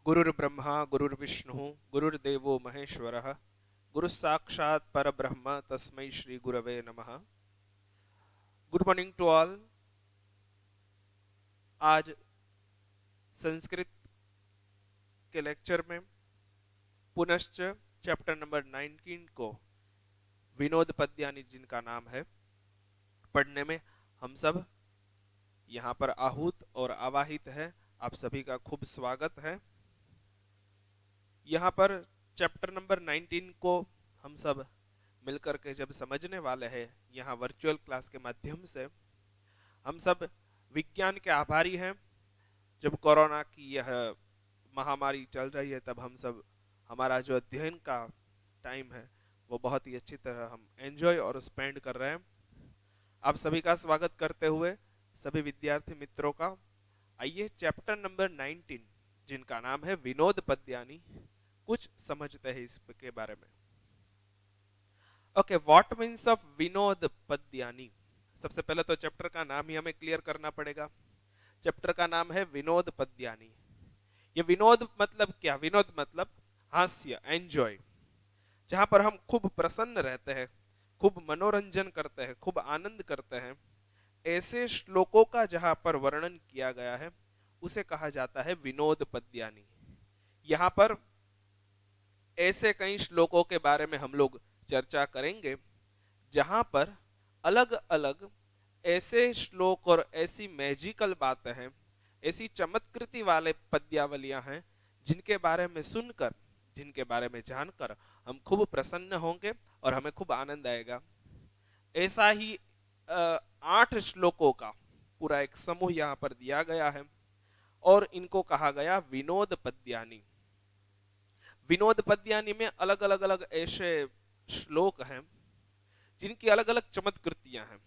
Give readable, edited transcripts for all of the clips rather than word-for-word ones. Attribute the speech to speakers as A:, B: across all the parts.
A: गुरुर्ब्रह्मा गुरुर्विष्णु गुरुर्देवो महेश्वरः गुरु साक्षात् परब्रह्म तस्मै श्री गुरवे नमः। Good morning to all. आज संस्कृत के लेक्चर में पुनश्च चैप्टर नंबर 19 को विनोद पद्यानी जिनका नाम है पढ़ने में हम सब यहाँ पर आहूत और आवाहित है। आप सभी का खूब स्वागत है। यहाँ पर चैप्टर नंबर 19 को हम सब मिलकर के जब समझने वाले हैं यहाँ वर्चुअल क्लास के माध्यम से, हम सब विज्ञान के आभारी हैं। जब कोरोना की यह महामारी चल रही है तब हम सब हमारा जो अध्ययन का टाइम है वो बहुत ही अच्छी तरह हम एंजॉय और स्पेंड कर रहे हैं। आप सभी का स्वागत करते हुए सभी विद्यार्थी मित्रों का आइए चैप्टर नंबर 19 जिनका नाम है विनोद पद्यानी कुछ समझते हैं इसके बारे में। Okay, what means of Vinod पद्यानी। सबसे पहले तो चैप्टर का नाम ही हमें क्लियर करना पड़ेगा। चैप्टर का नाम है विनोद पद्यानी। ये विनोद मतलब क्या? विनोद मतलब हास्य, एंजॉय, जहां पर हम खूब प्रसन्न रहते हैं, खूब मनोरंजन करते हैं, खूब आनंद करते हैं। ऐसे श्लोकों का जहां पर वर्णन किया गया है उसे कहा जाता है विनोद पद्यानी। यहाँ पर ऐसे कई श्लोकों के बारे में हम लोग चर्चा करेंगे जहां पर अलग अलग ऐसे श्लोक और ऐसी मैजिकल बातें हैं, ऐसी चमत्कृति वाले पद्यावलियां हैं जिनके बारे में सुनकर, जिनके बारे में जानकर हम खूब प्रसन्न होंगे और हमें खूब आनंद आएगा। ऐसा ही 8 श्लोकों का पूरा एक समूह यहाँ पर दिया गया है और इनको कहा गया विनोद पद्यानी। विनोद पद्यानी में अलग अलग ऐसे श्लोक हैं जिनकी अलग अलग चमत्कृतियां हैं।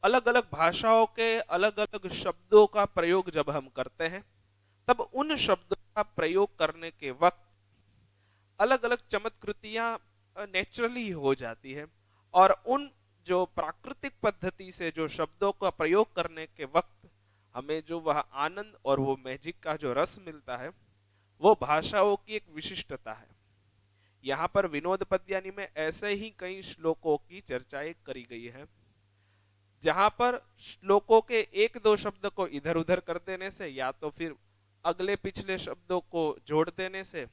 A: अलग अलग भाषाओं के अलग अलग शब्दों का प्रयोग जब हम करते हैं तब उन शब्दों का प्रयोग करने के वक्त अलग अलग चमत्कृतियां नेचुरली हो जाती है और उन जो प्राकृतिक पद्धति से जो शब्दों का प्रयोग करने के वक्त हमें जो वह आनंद और वो मैजिक का जो रस मिलता है वो भाषाओं की एक विशिष्टता है। यहाँ पर विनोद पद्यानी में ऐसे ही कई श्लोकों की चर्चाएं करी गई है जहां पर श्लोकों के एक दो शब्द को इधर उधर कर देने से या तो फिर अगले पिछले शब्दों को जोड़ देने से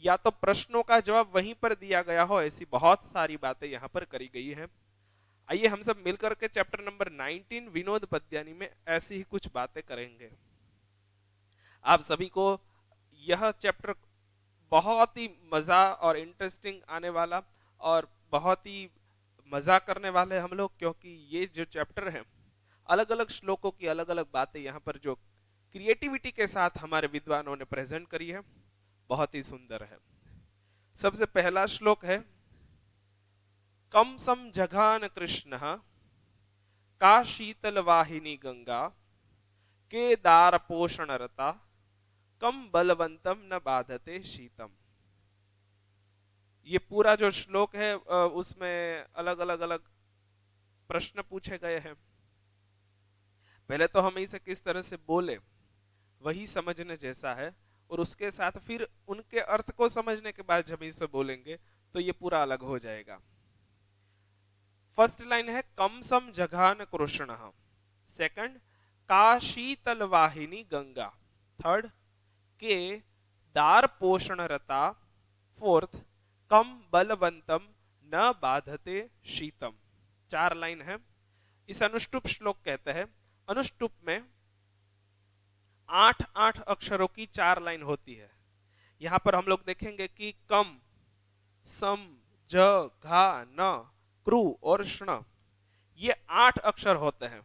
A: या तो प्रश्नों का जवाब वहीं पर दिया गया हो, ऐसी बहुत सारी बातें यहाँ पर करी गई हैं। आइए हम सब मिलकर के चैप्टर नंबर 19 विनोद पद्यानी में ऐसी ही कुछ बातें करेंगे। आप सभी को यह चैप्टर बहुत ही मजा और इंटरेस्टिंग आने वाला और बहुत ही मजा करने वाले हम लोग, क्योंकि ये जो चैप्टर है अलग अलग श्लोकों की अलग अलग बातें यहाँ पर जो क्रिएटिविटी के साथ हमारे विद्वानों ने प्रेजेंट करी है बहुत ही सुंदर है। सबसे पहला श्लोक है कम सम जघान कृष्ण का शीतल वाहिनी गंगा के दार पोषण रता कम बलवंतम न बाधते शीतम। ये पूरा जो श्लोक है उसमें अलग अलग प्रश्न पूछे गए हैं। पहले तो हम इसे किस तरह से बोले वही समझने जैसा है और उसके साथ फिर उनके अर्थ को समझने के बाद जब इसे बोलेंगे तो ये पूरा अलग हो जाएगा। फर्स्ट लाइन है कम सम जघान कृष्ण, सेकंड का शीतल वाहिनी गंगा, थर्ड के दार पोषण रता, फोर्थ कम बलवंतम न बाधते शीतम। 4 लाइन है। इस अनुष्टुप श्लोक कहते हैं। अनुष्टुप में 8 अक्षरों की 4 लाइन होती है। यहां पर हम लोग देखेंगे कि कम, सम, ज, घा, न, क्रू और ष्ण ये 8 अक्षर होते हैं।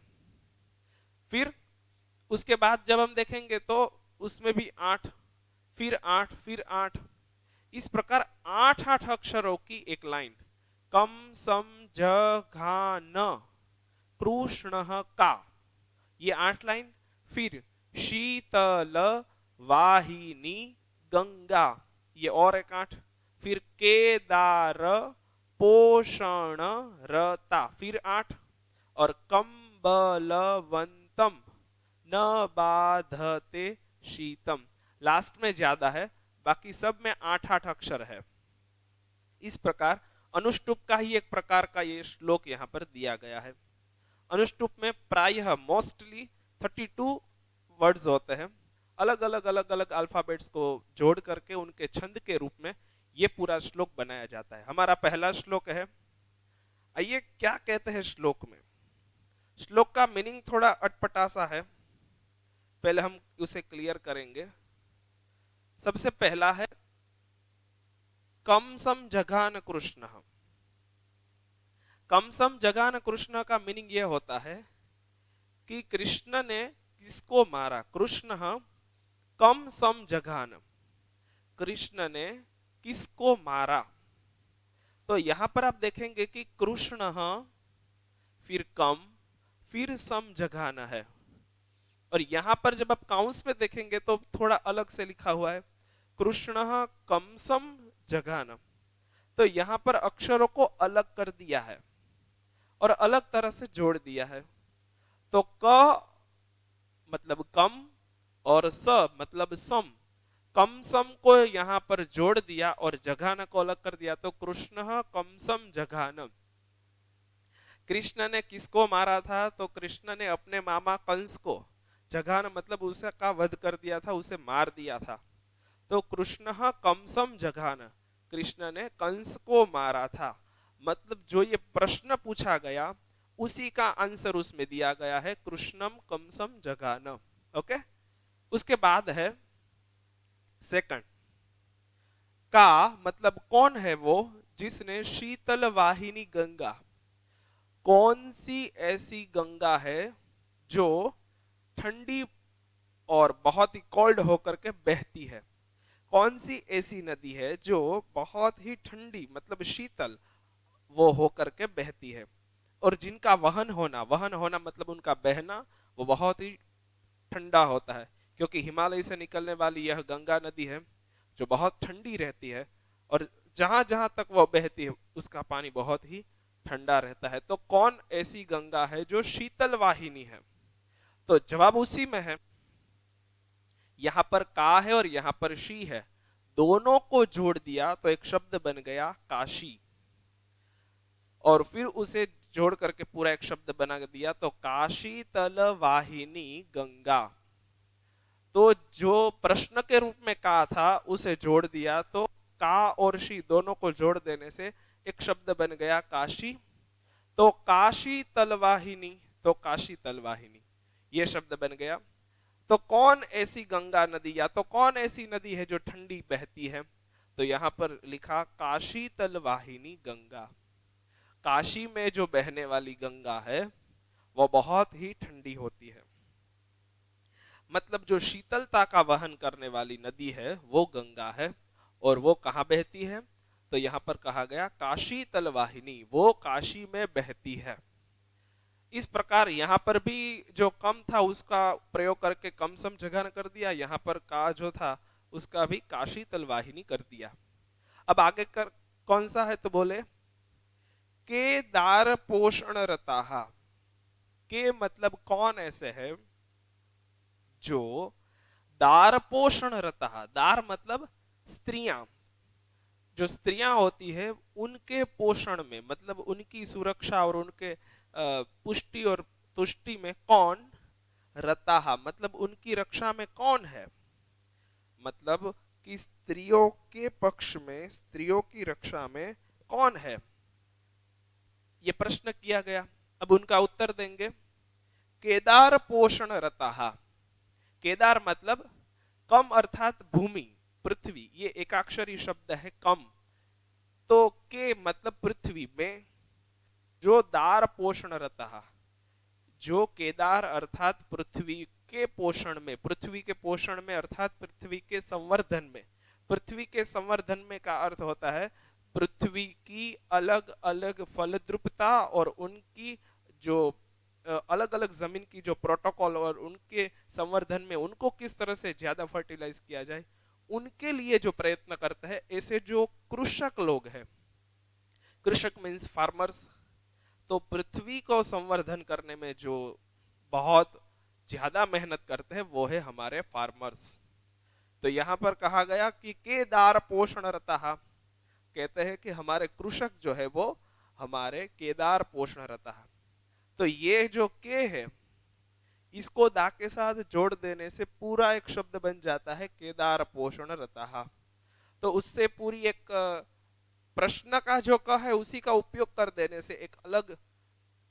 A: फिर उसके बाद जब हम देखेंगे तो उसमें भी 8, फिर 8, फिर 8, इस प्रकार 8 अक्षरों की एक लाइन कम सम ज घा न कृष्ण का, ये 8 लाइन। फिर शीतल वाहिनी गंगा, ये और एक 8, फिर केदार पोषण रता, फिर 8, और कम बलवंतम न बाधते शीतम। लास्ट में ज्यादा है, बाकी सब में 8-8 अक्षर है। इस प्रकार अनुष्टुप का ही एक प्रकार का ये श्लोक यहाँ पर दिया गया है। अनुष्टुप में प्रायः मोस्टली 32 वर्ड्स होते हैं। अलग अलग अल्फाबेट्स को जोड़ करके उनके छंद के रूप में ये पूरा श्लोक बनाया जाता है। हमारा पहला श्लोक है। आइए क्या कहते हैं श्लोक में। श्लोक का मीनिंग थोड़ा अटपटा सा है, पहले हम उसे क्लियर करेंगे। सबसे पहला है कमसम जघान कृष्ण। कमसम जघान कृष्ण का मीनिंग यह होता है कि कृष्ण ने किसको मारा। कृष्ण कमसम जघान, कृष्ण ने किसको मारा। तो यहां पर आप देखेंगे कि कृष्ण फिर कम फिर सम जघान है, और यहां पर जब आप काउंस में देखेंगे तो थोड़ा अलग से लिखा हुआ है कृष्ण कमसम जघान। तो यहां पर अक्षरों को अलग कर दिया है और अलग तरह से जोड़ दिया है। तो क मतलब कम और स मतलब सम, कम सम को यहां पर जोड़ दिया और जघान को अलग कर दिया। तो कृष्ण कमसम जघान। कृष्ण ने किसको मारा था? तो कृष्ण ने अपने मामा कंस को, जघान मतलब उसे का वध कर दिया था, उसे मार दिया था। तो कृष्ण कमसम जघान, कृष्ण ने कंस को मारा था। मतलब जो ये प्रश्न पूछा गया उसी का आंसर उसमें दिया गया है, कृष्णम कमसम जघान। ओके, उसके बाद है सेकंड का मतलब कौन है वो जिसने शीतल वाहिनी गंगा, कौन सी ऐसी गंगा है जो ठंडी और बहुत ही कोल्ड होकर के बहती है। कौन सी ऐसी नदी है जो बहुत ही ठंडी मतलब शीतल वो होकर के बहती है, और जिनका वहन होना मतलब उनका बहना वो बहुत ही ठंडा होता है, क्योंकि हिमालय से निकलने वाली यह गंगा नदी है जो बहुत ठंडी रहती है, और जहां जहां तक वो बहती है उसका पानी बहुत ही ठंडा रहता है। तो कौन ऐसी गंगा है जो शीतल वाहिनी है? तो जवाब उसी में है। यहां पर का है और यहां पर शी है, दोनों को जोड़ दिया तो एक शब्द बन गया काशी, और फिर उसे जोड़ करके पूरा एक शब्द बना दिया तो काशी तल वाहिनी गंगा। तो जो प्रश्न के रूप में का था उसे जोड़ दिया, तो का और शी दोनों को जोड़ देने से एक शब्द बन गया काशी। तो काशी तलवाहिनी, तो काशी तलवाहिनी ये शब्द बन गया। तो कौन ऐसी गंगा नदी, या तो कौन ऐसी नदी है जो ठंडी बहती है? तो यहां पर लिखा काशी तलवाहिनी गंगा। काशी में जो बहने वाली गंगा है वो बहुत ही ठंडी होती है, मतलब जो शीतलता का वहन करने वाली नदी है वो गंगा है। और वो कहां बहती है? तो यहां पर कहा गया काशी तलवाहिनी, वो काशी में बहती है। इस प्रकार यहां पर भी जो कम था उसका प्रयोग करके कम सम जगह कर दिया, यहां पर का जो था उसका भी काशी तलवाहिनी कर दिया। अब आगे कर कौन सा है? तो बोले के दार पोषण रता, के मतलब कौन ऐसे है जो दार पोषण रता, दार मतलब स्त्रियां, जो स्त्रियां होती है उनके पोषण में मतलब उनकी सुरक्षा और उनके पुष्टि और तुष्टि में कौन रता, मतलब उनकी रक्षा में कौन है, मतलब कि स्त्रियों के पक्ष में, स्त्रियों की रक्षा में कौन है, ये प्रश्न किया गया। अब उनका उत्तर देंगे केदार पोषण रता। केदार मतलब कम अर्थात भूमि, पृथ्वी, ये एकाक्षरी शब्द है कम। तो के मतलब पृथ्वी में जो दार पोषण रता, जो केदार अर्थात पृथ्वी के पोषण में, पृथ्वी के पोषण में अर्थात पृथ्वी के संवर्धन में। पृथ्वी के संवर्धन में का अर्थ होता है पृथ्वी की अलग अलग फलद्रुपता और उनकी जो अलग अलग जमीन की जो प्रोटोकॉल और उनके संवर्धन में उनको किस तरह से ज्यादा फर्टिलाइज किया जाए, उनके लिए जो प्रयत्न करता है। ऐसे जो कृषक लोग हैं, कृषक मीन्स फार्मर्स, तो पृथ्वी को संवर्धन करने में जो बहुत ज्यादा मेहनत करते हैं वो है हमारे फार्मर्स। तो यहाँ पर कहा गया कि केदार पोषण रतः, कहते हैं कि हमारे कृषक जो है वो हमारे केदार पोषण रतः। तो ये जो के है इसको दा के साथ जोड़ देने से पूरा एक शब्द बन जाता है केदार पोषण रतः। तो उससे पूरी एक प्रश्न का जो क है उसी का उपयोग कर देने से एक अलग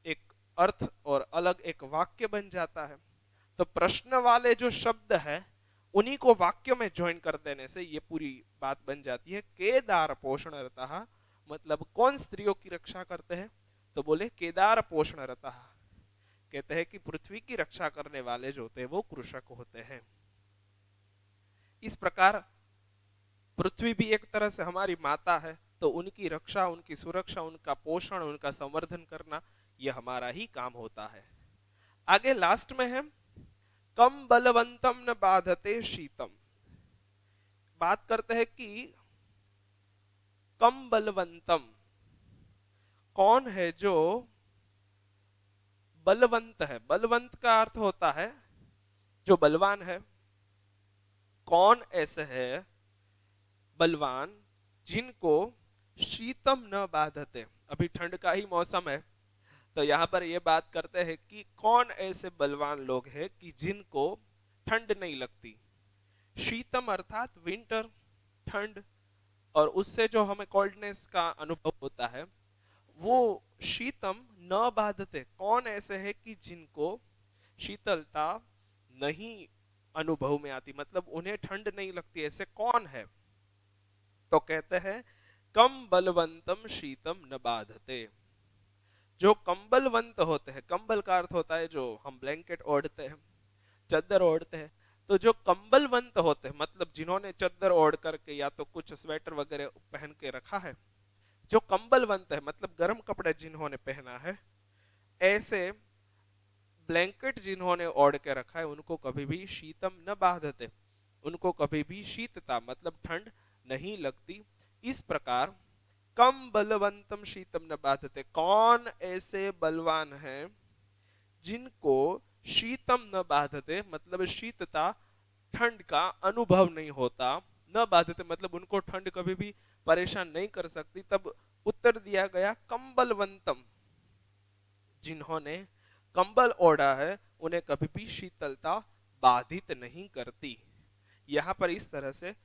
A: एक अर्थ और अलग एक वाक्य बन जाता है। तो प्रश्न वाले जो शब्द है उन्हीं को वाक्य में ज्वाइन कर देने से ये पूरी बात बन जाती है केदार पोषण रतः। मतलब कौन स्त्रियों की रक्षा करते हैं, तो बोले केदार पोषण रतः, कहते हैं कि पृथ्वी की रक्षा करने वाले जो होते हैं वो कृषक होते हैं। इस प्रकार पृथ्वी भी एक तरह से हमारी माता है, तो उनकी रक्षा, उनकी सुरक्षा, उनका पोषण, उनका संवर्धन करना यह हमारा ही काम होता है। आगे लास्ट में है कम बलवंतम न बाधते शीतम। बात करते हैं कि कम बलवंतम कौन है जो बलवंत है। बलवंत का अर्थ होता है जो बलवान है। कौन ऐसे है बलवान जिनको शीतम न बाधते। अभी ठंड का ही मौसम है, तो यहाँ पर ये बात करते हैं कि कौन ऐसे बलवान लोग हैं कि जिनको ठंड नहीं लगती। शीतम अर्थात विंटर, ठंड, और उससे जो हमें कोल्डनेस का अनुभव होता है वो शीतम न बाधते। कौन ऐसे है कि जिनको शीतलता नहीं अनुभव में आती, मतलब उन्हें ठंड नहीं लगती, ऐसे कौन है। तो कहते हैं कम बलवंतम शीतम न बाधते। जो कंबलवंत होते हैं, कंबल का अर्थ होता है जो हम ब्लैंकेट ओढ़ते हैं, चद्दर ओढ़ते हैं, तो जो कंबलवंत होते हैं मतलब जिन्होंने चद्दर ओढ़ करके या तो कुछ स्वेटर वगैरह पहन के रखा है, जो कंबलवंत है मतलब गर्म कपड़े जिन्होंने पहना है, ऐसे ब्लैंकेट जिन्होंने ओढ़ के रखा है उनको कभी भी शीतम न बाधते, उनको कभी भी शीतता मतलब ठंड नहीं लगती। इस प्रकार कम बलवंतम शीतम न बाधते, कौन ऐसे बलवान हैं जिनको शीतम न बाधते मतलब शीतता, ठंड का अनुभव नहीं होता। न बाधते मतलब उनको ठंड कभी भी परेशान नहीं कर सकती। तब उत्तर दिया गया कंबलवंतम, जिन्होंने कंबल ओढ़ा है उन्हें कभी भी शीतलता बाधित नहीं करती। यहां पर इस तरह से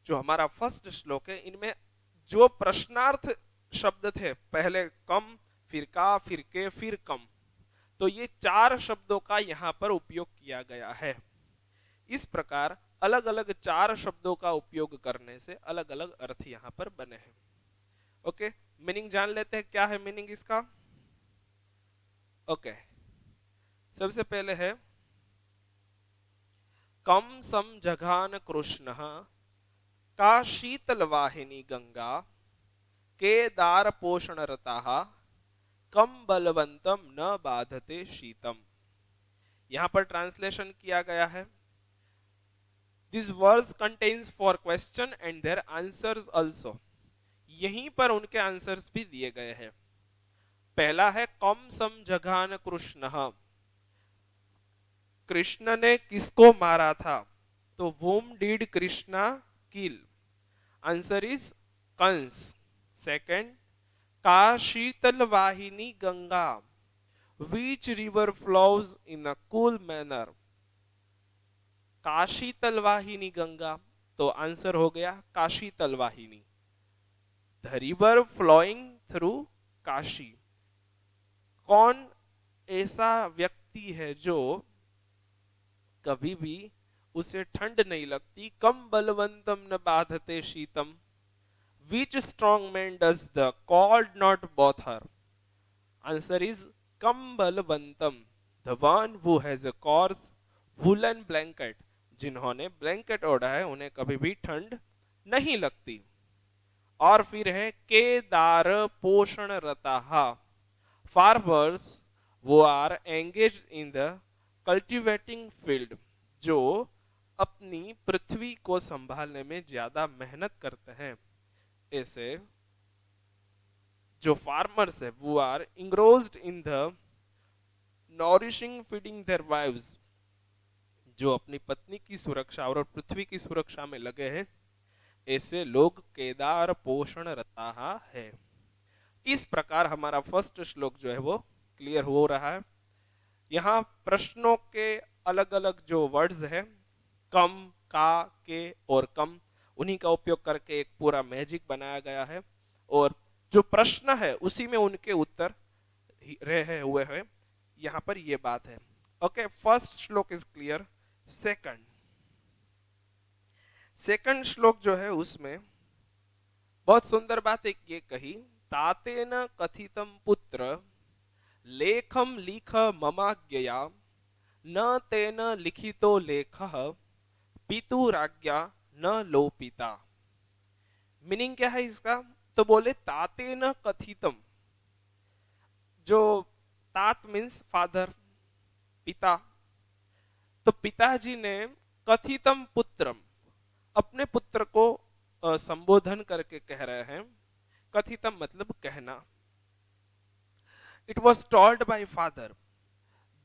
A: जो हमारा फर्स्ट श्लोक है इनमें जो प्रश्नार्थ शब्द थे, पहले कम, फिर का, फिर के, फिर कम, तो ये 4 शब्दों का यहां पर उपयोग किया गया है। इस प्रकार अलग अलग 4 शब्दों का उपयोग करने से अलग अलग अर्थ यहां पर बने हैं। ओके, मीनिंग जान लेते हैं, क्या है मीनिंग इसका। ओके, सबसे पहले है कम सम जघान कृष्ण का शीतल वाहिनी गंगा केदार पोषण रताः कम बलवंतम न बाधते शीतम। यहां पर ट्रांसलेशन किया गया है this words contains for question and their answers also. यहीं पर उनके आंसर्स भी दिए गए हैं। पहला है कम सम जघान कृष्ण, कृष्ण ने किसको मारा था, तो whom did Krishna kill, answer is Kansa. Second, का शीतल वाहिनी Ganga, which river flows in a cool manner, Kashi तलवाहिनी Ganga, तो आंसर हो गया काशी तलवाहिनी, the river flowing through Kashi. कौन ऐसा व्यक्ति है जो कभी भी उसे ठंड नहीं लगती, कम बलवंतम न बाधते शीतम, which strong man does the cold not bother her, answer is कम बलवंतम, the one who has a coarse woolen blanket, जिन्होंने ब्लैंकेट ओढ़ा है उन्हें कभी भी ठंड नहीं लगती। और फिर है केदार पोषण रताः, फार्मर्स वो are engage in the cultivating field, जो अपनी पृथ्वी को संभालने में ज्यादा मेहनत करते हैं। ऐसे जो फार्मर्स है वो are engrossed in the nourishing feeding their wives, जो अपनी पत्नी की सुरक्षा और पृथ्वी की सुरक्षा में लगे हैं, ऐसे लोग केदार पोषण रता है। इस प्रकार हमारा फर्स्ट श्लोक जो है वो क्लियर हो रहा है। यहाँ प्रश्नों के अलग अलग जो वर्ड्स है, कम, का, के और कम, उन्हीं का उपयोग करके एक पूरा मैजिक बनाया गया है, और जो प्रश्न है उसी में उनके उत्तर रहे हुए हैं। यहाँ पर ये बात है। ओके, फर्स्ट श्लोक इज क्लियर। सेकंड सेकंड श्लोक जो है उसमें बहुत सुंदर बात एक ये कही, तातेन कथितम पुत्र लेखम लिख ममाज्ञया न तेन लिखितो लेखः पितुराज्ञा न लोपिता। मीनिंग क्या है इसका? तो बोले तातेन कथितम, जो तात मीन्स फादर, पिता, तो पिताजी ने कथितम पुत्रम, अपने पुत्र को संबोधन करके कह रहे हैं। कथितम मतलब कहना। It was told bye father,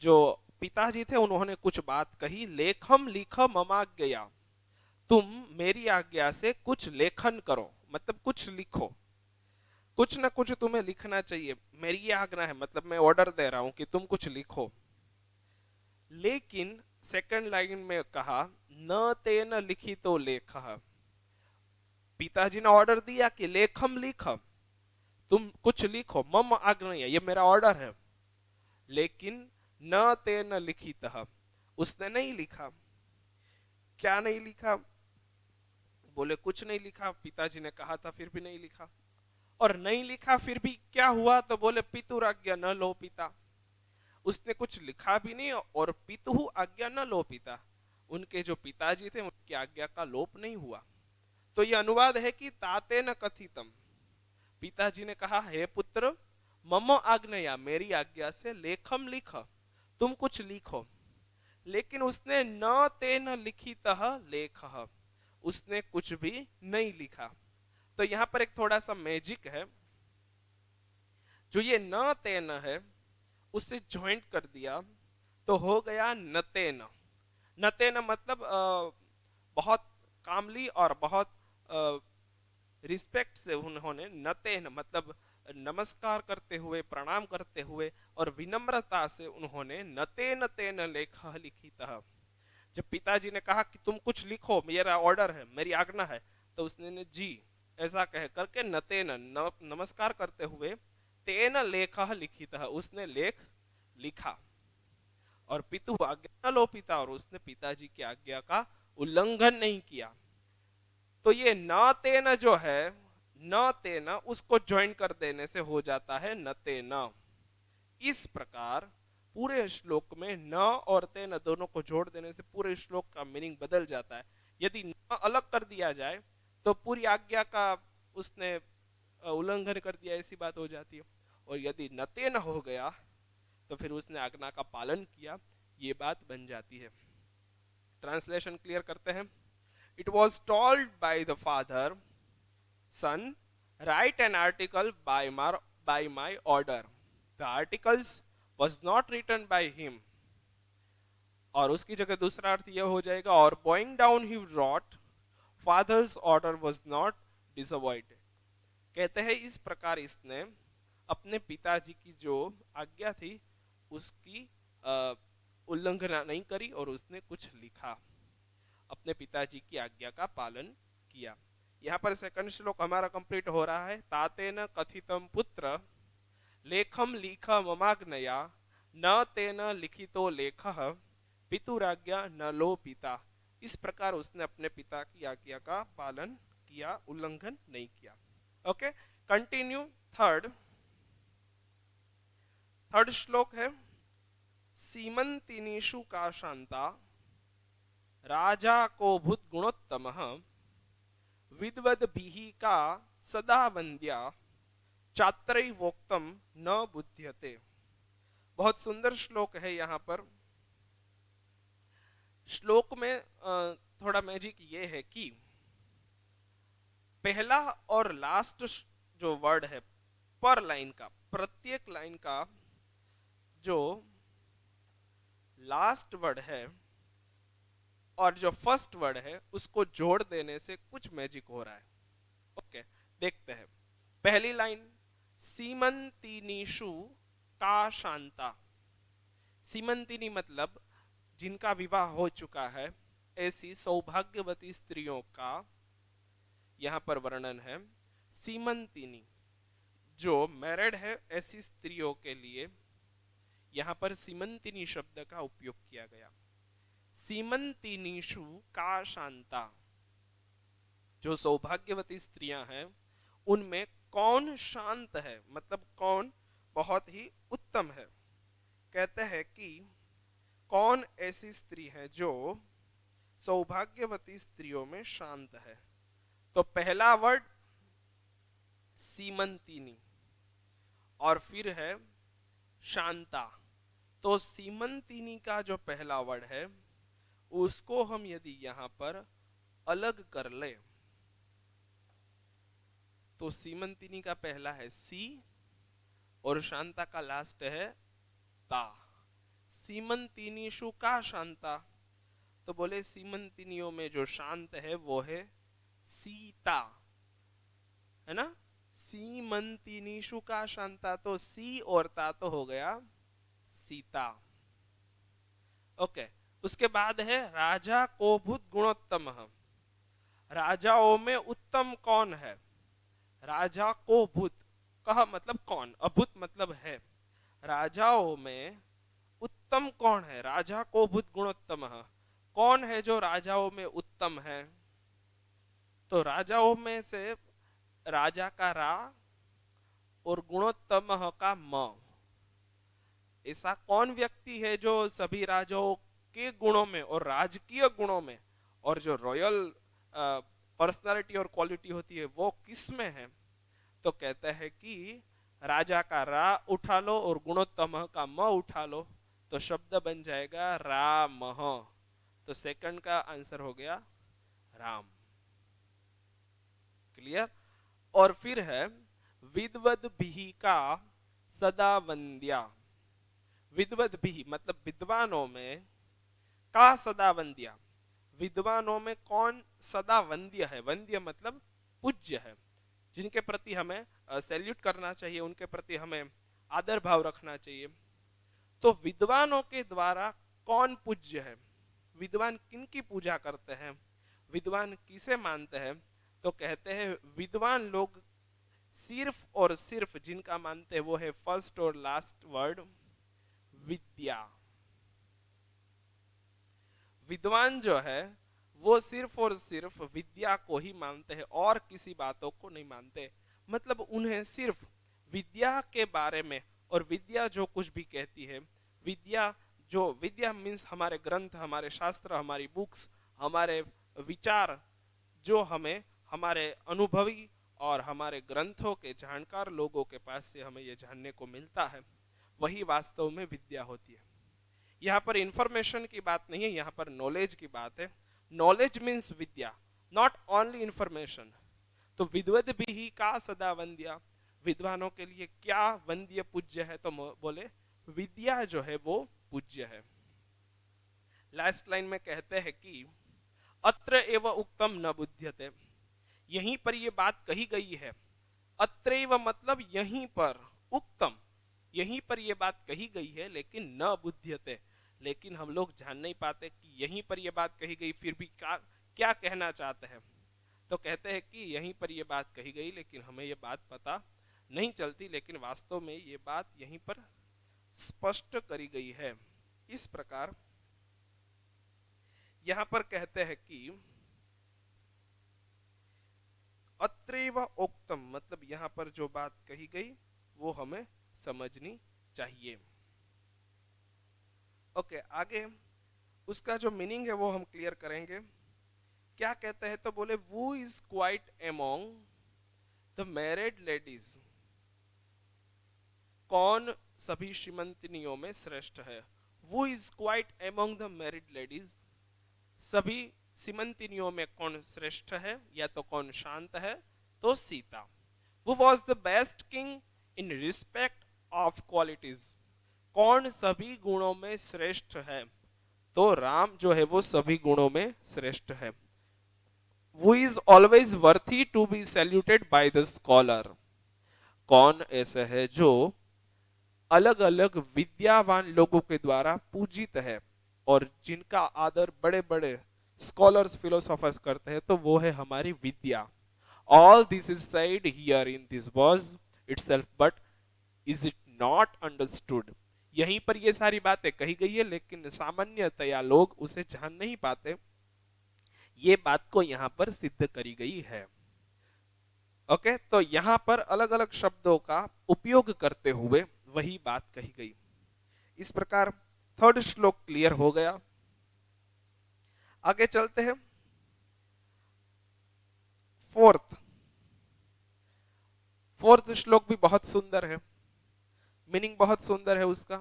A: जो पिताजी थे उन्होंने कुछ बात कही, लेखम लिख ममाज्ञया, तुम मेरी आज्ञा से कुछ लेखन करो, मतलब कुछ लिखो, कुछ ना कुछ तुम्हें लिखना चाहिए, मेरी ये आज्ञा है, मतलब मैं ऑर्डर दे रहा हूं कि तुम कुछ लिखो। लेकिन सेकंड लाइन में कहा न तेन लिखितो लेखः, पिताजी ने ऑर्डर दिया कि लेखम लिख, तुम कुछ लिखो, मम आज्ञा, ये मेरा ऑर्डर है, लेकिन न तेन लिखितः, उसने नहीं लिखा। क्या नहीं लिखा? बोले कुछ नहीं लिखा, पिताजी ने कहा था फिर भी नहीं लिखा। और नहीं लिखा फिर भी क्या हुआ? तो बोले पितुराज्ञा न लोपिता, उसने कुछ लिखा भी नहीं और पितु आज्ञा न लोपिता, उनके जो पिताजी थे उनकी आज्ञा का लोप नहीं हुआ। तो ये अनुवाद है कि ताते न कथितम, पिताजी ने कहा हे पुत्र, मम आज्ञया, मेरी आज्ञा से लेखम लिख, तुम कुछ लिखो, लेकिन उसने न तेन लिखितः लेखः, उसने कुछ भी नहीं लिखा। तो यहां पर एक थोड़ा सा मैजिक है, जो ये न तेन है उससे ज्वाइंट कर दिया तो हो गया नतेन। नतेन मतलब बहुत कामली और बहुत रिस्पेक्ट से उन्होंने नतेन मतलब नमस्कार करते हुए, प्रणाम करते हुए और विनम्रता से उन्होंने नतेन तेन लेख लिखितः, जब पिताजी ने कहा कि तुम कुछ लिखो, मेरा ऑर्डर है, मेरी आज्ञा है, तो उसने जी ऐसा कह करके नतेन नमस्कार करते हुए तेन लेख लिखितः, उसने लेख लिखा, और पितु आज्ञा न लोपिता, और उसने पिताजी की आज्ञा का उल्लंघन नहीं किया। तो ये न तेन जो है, न तेन उसको ज्वाइन कर देने से हो जाता है न तेन। इस प्रकार पूरे श्लोक में न और तेन दोनों को जोड़ देने से पूरे श्लोक का मीनिंग बदल जाता है। यदि न अलग कर दिया जाए तो पूरी आज्ञा का उसने उल्लंघन कर दिया ऐसी बात हो जाती है, और यदि न तेन हो गया तो फिर उसने आज्ञा का पालन किया, ये बात बन जाती है। ट्रांसलेशन क्लियर करते हैं। It was told by the father, son write an article by my order, the articles was not written by him, और उसकी जगह दूसरा अर्थ यह हो जाएगा, और bowing down he wrote, father's order was not disobeyed. कहते हैं इस प्रकार इसने अपने पिताजी की जो आज्ञा थी उसकी उल्लंघन नहीं करी, और उसने कुछ लिखा, अपने पिताजी की आज्ञा का पालन किया। यहाँ पर सेकंड श्लोक हमारा कंप्लीट हो रहा है। तातेन कथितम पुत्र लेखम लिख ममाग्नया न तेन लिखितो लेखः पितुराज्ञा न लोपिता। इस प्रकार उसने अपने पिता की आज्ञा का पालन किया, उल्लंघन नहीं किया। Okay, continue. थर्ड श्लोक है, सीमंतिनीषु का शांता राजा को भूत गुणोत्तम विद्वद बिहि का सदा वंद्या चात्रैवोक्तम न बुध्यते। बहुत सुंदर श्लोक है। यहाँ पर श्लोक में थोड़ा मैजिक ये है कि पहला और लास्ट जो वर्ड है पर लाइन का, प्रत्येक लाइन का जो लास्ट वर्ड है और जो फर्स्ट वर्ड है उसको जोड़ देने से कुछ मैजिक हो रहा है। ओके, देखते हैं। पहली लाइन, सीमंतिनीषु का शांता। सीमंतिनी मतलब जिनका विवाह हो चुका है, ऐसी सौभाग्यवती स्त्रियों का यहां पर वर्णन है। सीमंतिनी जो मैरिड है ऐसी स्त्रियों के लिए यहां पर सीमंतिनी शब्द का उपयोग किया गया। सीमंतिनीषु का शांता, जो सौभाग्यवती स्त्रियां हैं उनमें कौन शांत है, मतलब कौन बहुत ही उत्तम है। कहते हैं कि कौन ऐसी स्त्री है जो सौभाग्यवती स्त्रियों में शांत है। तो पहला वर्ड सीमंतिनी और फिर है शांता। तो सीमंतिनी का जो पहला वर्ड है उसको हम यदि यहां पर अलग कर ले तो सीमंतिनी का पहला है सी और शांता का लास्ट है ता। सीमंतिनीषु का शांता, तो बोले सीमंतिनियों में जो शांत है वो है सीता, है ना। सीमंतिनीषु का शांता, तो सी और ता तो हो गया सीता। ओके, उसके बाद है राजा को भूत गुणोत्तम। राजाओं में उत्तम कौन है। राजा को भूत, कह मतलब कौन, अभूत मतलब है। राजाओं में उत्तम कौन है, राजा को भूत गुणोत्तम, कौन है जो राजाओं में उत्तम है। तो राजाओं में से राजा का रा और गुणोत्तम का म। ऐसा कौन व्यक्ति है जो सभी राजाओं के गुणों में और राजकीय गुणों में और जो रॉयल पर्सनालिटी और क्वालिटी होती है वो किस में है। तो कहते हैं कि राजा का रा उठा लो और गुणोत्तम का म उठा लो तो शब्द बन जाएगा राम। तो सेकंड का आंसर हो गया राम। क्लियर। और फिर है विद्वद भी का सदा वंद्या। विद्वद भी मतलब विद्वानों में, का सदा वंद्या, विद्वानों में कौन सदा वंद्य है। वंद्य मतलब पूज्य है, जिनके प्रति हमें सैल्यूट करना चाहिए, उनके प्रति हमें आदर भाव रखना चाहिए। तो विद्वानों के द्वारा कौन पूज्य है, विद्वान किनकी पूजा करते हैं, विद्वान किसे मानते हैं। तो कहते हैं विद्वान लोग सिर्फ और सिर्फ जिनका मानते हैं वो है फर्स्ट और लास्ट वर्ड विद्या। विद्वान जो है वो सिर्फ और सिर्फ विद्या को ही मानते हैं और किसी बातों को नहीं मानते। मतलब उन्हें सिर्फ विद्या के बारे में, और विद्या जो कुछ भी कहती है, विद्या जो विद्या मीन्स हमारे ग्रंथ, हमारे शास्त्र, हमारी बुक्स, हमारे विचार, जो हमें हमारे अनुभवी और हमारे ग्रंथों के जानकार लोगों के पास से हमें ये जानने को मिलता है, वही वास्तव में विद्या होती है। यहाँ पर इंफॉर्मेशन की बात नहीं है, यहाँ पर नॉलेज की बात है। Knowledge means Vidya, not only information. तो विद्वद भी ही का सदा वंद्या, विद्वानों के लिए क्या वंद्य पूज्य है, तो बोले विद्या जो है वो पूज्य है। लास्ट लाइन में कहते हैं कि अत्र एव उक्तम न बुध्यते, यहीं पर ये बात कही गई है। अत्रैव मतलब यहीं पर, उक्तम यहीं पर ये बात कही गई है, लेकिन न बुध्यते, लेकिन हम लोग जान नहीं पाते कि यहीं पर ये बात कही गई फिर भी क्या कहना चाहते हैं। तो कहते हैं कि यहीं पर ये बात कही गई लेकिन हमें ये बात पता नहीं चलती, लेकिन वास्तव में ये बात यहीं पर स्पष्ट करी गई है। इस प्रकार यहां पर कहते हैं कि अत्रैव उक्तम मतलब यहां पर जो बात कही गई वो हमें समझनी चाहिए। ओके, आगे उसका जो मीनिंग है वो हम क्लियर करेंगे। क्या कहते हैं, तो बोले वो is quite among the married ladies, कौन सभी श्रीमंतनियों में श्रेष्ठ है। वो is quite among the married ladies, सभी सीमंतिनियों में कौन श्रेष्ठ है या तो कौन शांत है, तो सीता। वो was the best king in respect of qualities, कौन सभी गुणों में श्रेष्ठ है, तो राम जो है वो सभी गुणों में श्रेष्ठ है। Who is always worthy to be saluted by the scholar? कौन ऐसे है जो अलग अलग विद्यावान लोगों के द्वारा पूजित है और जिनका आदर बड़े बड़े स्कॉलर्स फिलोसोफर्स करते हैं, तो वो है हमारी विद्या। All this is said here in this verse itself, but is it not understood? यहीं पर ये सारी बातें कही गई है, लेकिन सामान्यतया लोग उसे जान नहीं पाते। ये बात को यहां पर सिद्ध करी गई है। ओके, तो यहां पर अलग अलग शब्दों का उपयोग करते हुए वही बात कही गई। इस प्रकार थर्ड श्लोक क्लियर हो गया। आगे चलते हैं। फोर्थ श्लोक भी बहुत सुंदर है, मीनिंग बहुत सुंदर है उसका।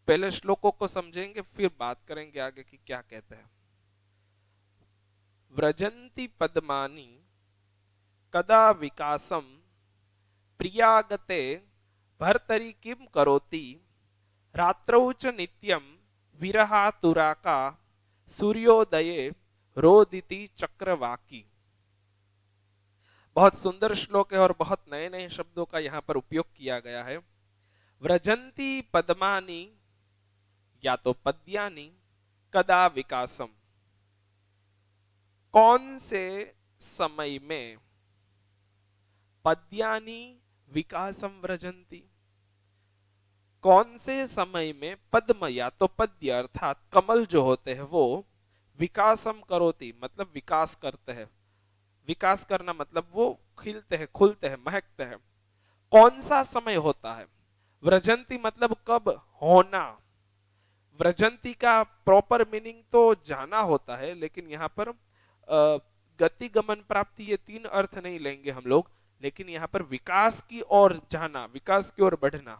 A: पहले श्लोकों को समझेंगे, फिर बात करेंगे आगे कि क्या कहते हैं। व्रजंती पद्मानी कदा विकासम प्रियागते भर्तरी किम करोति रात्रौ च नित्यम विरहातुराका सूर्योदये रोदिति चक्रवाकी। बहुत सुंदर श्लोक है और बहुत नए नए शब्दों का यहाँ पर उपयोग किया गया है। व्रजंती पद्मानी या तो पद्यानी कदा विकासम, कौन से समय में, पद्यानी विकासम व्रजंती, कौन से समय में पद्म या तो पद्य अर्थात कमल जो होते हैं वो विकासम करोति मतलब विकास करते हैं। विकास करना मतलब वो खिलते हैं, खुलते हैं, महकते हैं। कौन सा समय होता है? व्रजंती मतलब कब, होना। व्रजंती का प्रॉपर मीनिंग तो जाना होता है, लेकिन यहाँ पर गति, गमन, प्राप्ति, ये तीन अर्थ नहीं लेंगे हम लोग, लेकिन यहाँ पर विकास की ओर जाना, विकास की ओर बढ़ना।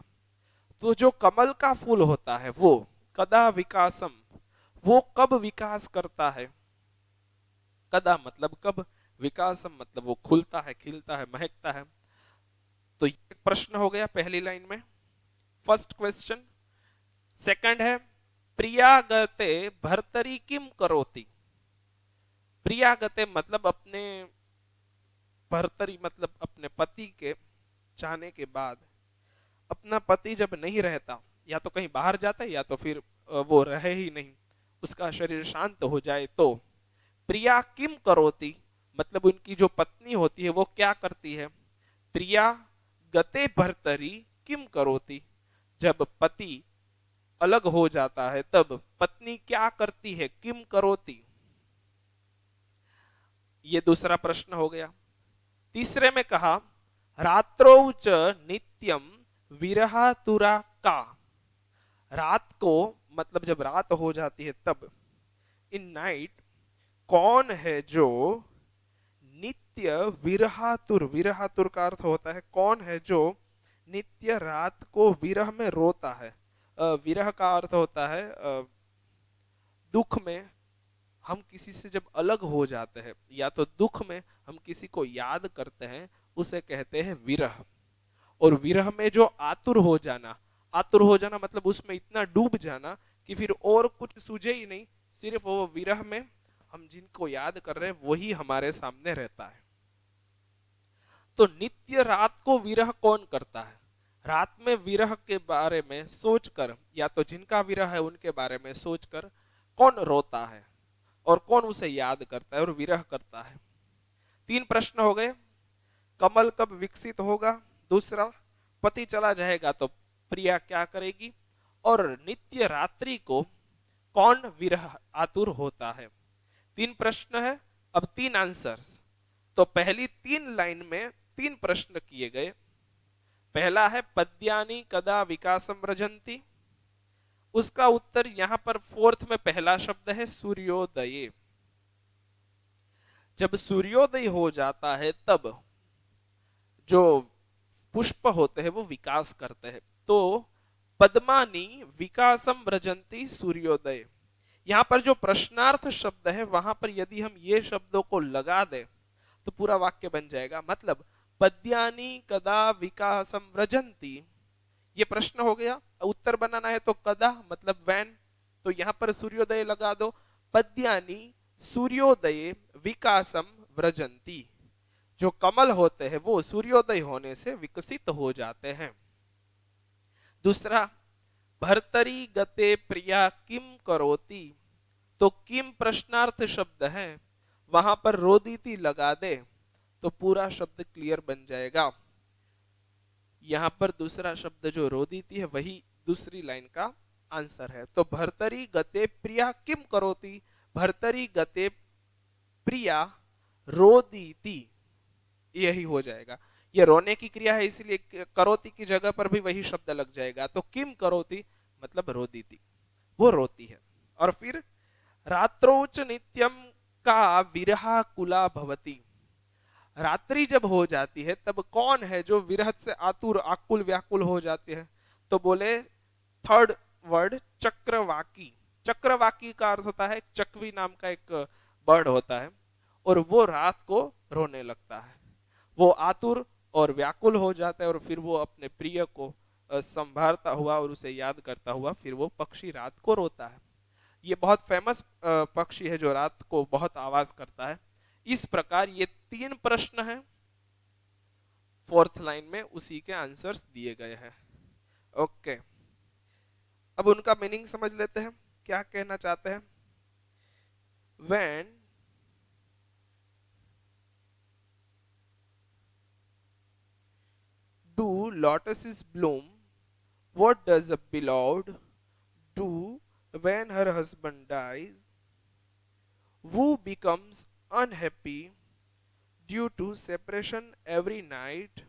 A: तो जो कमल का फूल होता है वो कदा विकासम, वो कब विकास करता है? कदा मतलब कब, विकासम मतलब वो खुलता है, खिलता है, महकता है। तो ये प्रश्न हो गया पहली लाइन में, फर्स्ट क्वेश्चन। सेकंड है प्रियागते भर्तरी किम करोति। प्रियागते मतलब अपने, भर्तरी मतलब अपने पति के जाने के बाद, अपना पति जब नहीं रहता, या तो कहीं बाहर जाता है या तो फिर वो रहे ही नहीं, उसका शरीर शांत हो जाए, तो प्रिया किम करोति मतलब उनकी जो पत्नी होती है वो क्या करती है। प्रिया गते भर्तरी किम करोति, जब पति अलग हो जाता है तब पत्नी क्या करती है, किम करोति। ये दूसरा प्रश्न हो गया। तीसरे में कहा रात्रौ च नित्यम विरहातुरा का, रात को मतलब जब रात हो जाती है तब, इन नाइट, कौन है जो नित्य विरहातुर, विरहातुर का अर्थ होता है कौन है जो नित्य रात को विरह में रोता है। विरह का अर्थ होता है दुख में हम किसी से जब अलग हो जाते हैं, या तो दुख में हम किसी को याद करते हैं, उसे कहते हैं विरह। और विरह में जो आतुर हो जाना, आतुर हो जाना मतलब उसमें इतना डूब जाना कि फिर और कुछ सूझे ही नहीं, सिर्फ वो विरह में हम जिनको याद कर रहे हैं वही हमारे सामने रहता है। तो नित्य रात को विरह कौन करता है? रात में विरह के बारे में सोचकर, या तो जिनका विरह है उनके बारे में सोचकर कौन रोता है और कौन उसे याद करता है और विरह करता है। तीन प्रश्न हो गए। कमल कब विकसित होगा, दूसरा पति चला जाएगा तो प्रिया क्या करेगी, और नित्य रात्रि को कौन विरह आतुर होता है। तीन प्रश्न है, अब तीन आंसर्स। तो पहली तीन लाइन में तीन प्रश्न किए गए। पहला है पद्यानी कदा विकासम व्रजंती, उसका उत्तर यहां पर फोर्थ में पहला शब्द है सूर्योदय। जब सूर्योदय हो जाता है तब जो पुष्प होते हैं वो विकास करते हैं। तो पद्मानी विकासम व्रजंती सूर्योदय, यहां पर जो प्रश्नार्थ शब्द है वहां पर यदि हम ये शब्दों को लगा दें तो पूरा वाक्य बन जाएगा। मतलब पद्यानी कदा विकासम व्रजंती, ये प्रश्न हो गया। उत्तर बनाना है तो कदा मतलब व्हेन, तो यहां पर सूर्योदय लगा दो। पद्यानी सूर्योदय विकासम व्रजंती, जो कमल होते हैं वो सूर्योदय होने से विकसित हो जाते हैं। दूसरा, भर्तरी गते प्रिया किम करोति, तो किम प्रश्नार्थ शब्द है, वहां पर रोदीती लगा दे तो पूरा शब्द क्लियर बन जाएगा। यहां पर दूसरा शब्द जो रोदीती है वही दूसरी लाइन का आंसर है। तो भर्तरी गते प्रिया किम करोति, भर्तरी गते प्रिया रोदीती, यही हो जाएगा। ये रोने की क्रिया है इसलिए करोति की जगह पर भी वही शब्द लग जाएगा। तो किम करोति मतलब रोदीती, वो रोती है। और फिर रात्रोच नित्यम का विरहा कुला भवती, रात्रि जब हो जाती है तब कौन है जो विरह से आतुर आकुल व्याकुल हो जाते हैं, तो बोले थर्ड वर्ड चक्रवाकी। चक्रवाकी का अर्थ होता है चकवी नाम का एक बर्ड होता है, और वो रात को रोने लगता है, वो आतुर और व्याकुल हो जाता है, और फिर वो अपने प्रिय को संभालता हुआ और उसे याद करता हुआ फिर वो पक्षी रात को रोता है। ये बहुत फेमस पक्षी है जो रात को बहुत आवाज करता है। इस प्रकार ये 3 प्रश्न हैं, फोर्थ लाइन में उसी के आंसर्स दिए गए हैं। ओके, अब उनका मीनिंग समझ लेते हैं, क्या कहना चाहते हैं। When do lotuses bloom, what does a beloved do when her husband dies, who becomes unhappy due to separation every night,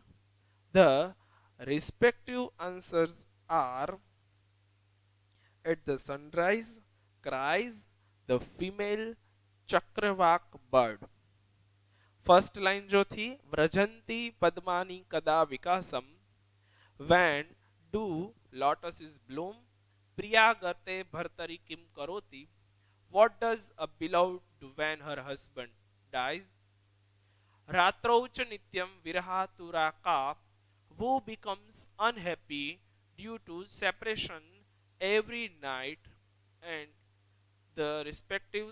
A: the respective answers are at the sunrise cries the female चक्रवाक bird। First line जो थी व्रजंती पद्मानी कदा विकासम, when do lotuses bloom, प्रिया गते भर्तरी किम करोति, what does a beloved do when her husband dies, रात्रौच नित्यम विरहातुरा का, who becomes unhappy due to separation every night, and the respective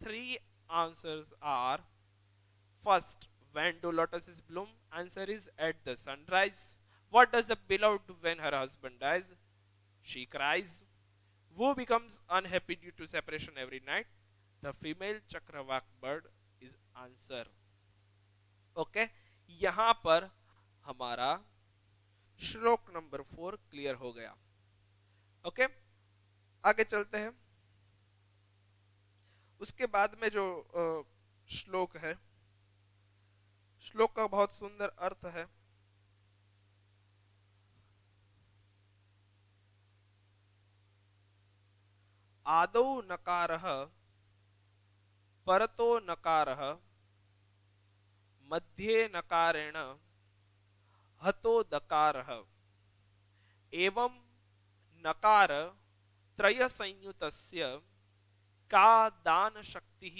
A: 3 answers are: first, when do lotuses bloom, answer is at the sunrise. What does a beloved do when her husband dies, she cries. Who becomes unhappy due to separation every night, the female chakravak bird is answer। Okay, यहां पर हमारा श्लोक number 4 clear हो गया। Okay, आगे चलते हैं। उसके बाद में जो श्लोक है, श्लोक का बहुत सुंदर अर्थ है। आदौ नकारः परतो नकारः मध्ये नकारेण हतो दकारः एवं नकार त्रय संयुतस्य का दान शक्ति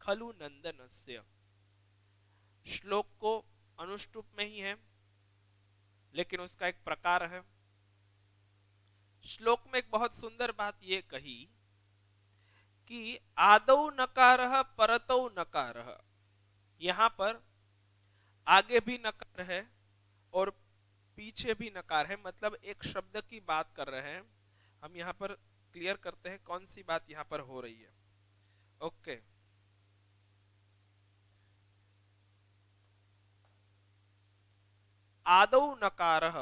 A: खलु नंदनस्य। श्लोक को अनुष्टुप में ही है लेकिन उसका एक प्रकार है। श्लोक में एक बहुत सुंदर बात यह कही कि आदौ नकारः परतौ नकारः, यहां पर आगे भी नकार है और पीछे भी नकार है, मतलब एक शब्द की बात कर रहे हैं हम। यहां पर क्लियर करते हैं कौन सी बात यहां पर हो रही है। ओके, आदौ नकारः,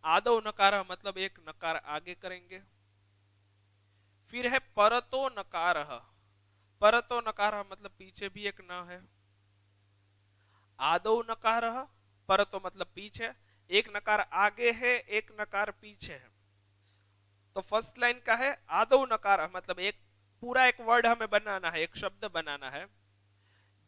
A: आदौ नकारः मतलब एक नकार आगे करेंगे। फिर है परतो नकारः, परतो नकारः मतलब पीछे भी एक न है। आदौ नकारः परतो मतलब पीछे, एक नकार आगे है एक नकार पीछे है। तो फर्स्ट लाइन का है आदौ नकारः मतलब एक पूरा एक वर्ड हमें बनाना है, एक शब्द बनाना है,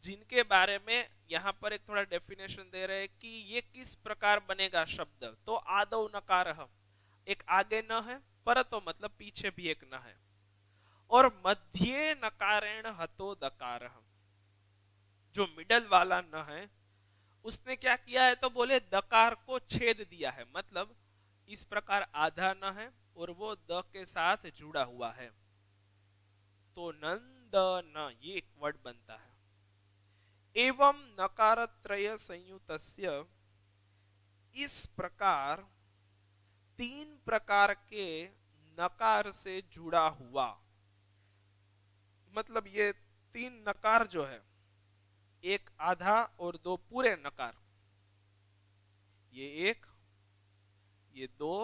A: जिनके बारे में यहां पर एक थोड़ा डेफिनेशन दे रहे हैं कि ये किस प्रकार बनेगा शब्द। तो आदौ नकारः एक आगे न है, परतो मतलब पीछे भी एक न है, और मध्ये नकारेण हतो दकारः जो मिडल वाला न है उसने क्या किया है, तो बोले दकार को छेद दिया है, मतलब इस प्रकार आधा न है और वो द के साथ जुड़ा हुआ है, तो नंदन ये एक वर्ड बनता है। एवं नकारत्रय संयुतस्य, इस प्रकार तीन प्रकार के नकार से जुड़ा हुआ, मतलब ये तीन नकार जो है, एक आधा और दो पूरे नकार, ये एक, ये दो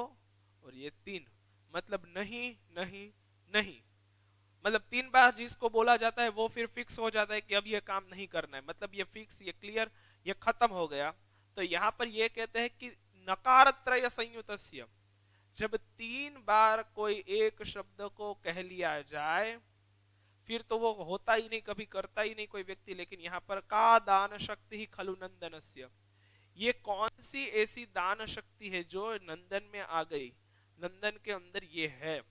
A: और ये तीन, मतलब नहीं नहीं नहीं, मतलब तीन बार जिसको बोला जाता है वो फिर फिक्स हो जाता है कि अब ये काम नहीं करना है, मतलब ये फिक्स, ये क्लियर, ये खत्म हो गया। तो यहां पर ये कहते हैं कि नकारत्रय संयुतस्य, जब तीन बार कोई एक शब्द को कह लिया जाए, फिर तो वो होता ही नहीं, कभी करता ही नहीं कोई व्यक्ति, लेकिन यहाँ पर का दान शक्ति ही खलु नंदनस्य, ये कौन सी ऐसी दान शक्ति है जो नंदन में आ गई, नंदन के अंदर ये है,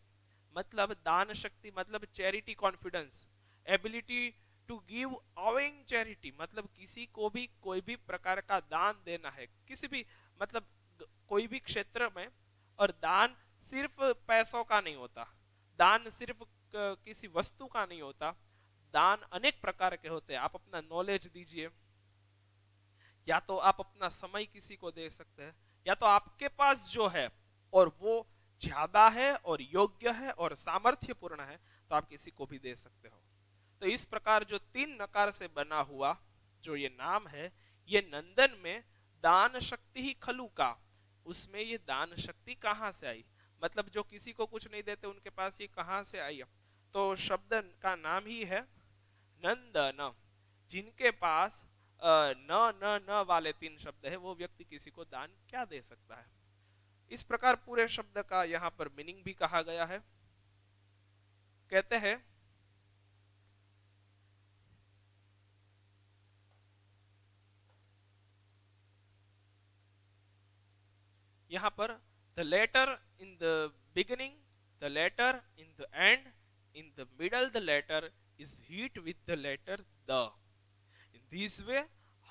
A: मतलब दान शक्ति मतलब charity confidence, ability to give अवेइंग चैरिटी, मतलब किसी को भी कोई भी प्रकार का दान देना है, किसी भी मतलब कोई भी क्षेत्र में। और दान सिर्फ पैसों का नहीं होता, दान सिर्फ किसी वस्तु का नहीं होता, दान अनेक प्रकार के होते हैं। आप अपना नॉलेज दीजिए, या तो आप अपना समय किसी को दे सकते हैं, या तो आपके पास जो है और वो ज्यादा है और योग्य है और सामर्थ्यपूर्ण है, तो आप किसी को भी दे सकते हो। तो इस प्रकार जो तीन नकार से बना हुआ जो ये नाम है, ये नंदन में दान शक्ति ही खलु का, उसमें ये दान शक्ति कहां से आई, मतलब जो किसी को कुछ नहीं देते उनके पास ये कहां से आई, तो शब्द का नाम ही है नंदन। जिनके पास न न न वाले तीन शब्द है, वो व्यक्ति किसी को दान क्या दे सकता है। इस प्रकार पूरे शब्द का यहाँ पर मीनिंग भी कहा गया है। कहते हैं यहाँ पर the letter in the beginning, the letter in the end, in the middle the letter is hit with the letter the. In this way,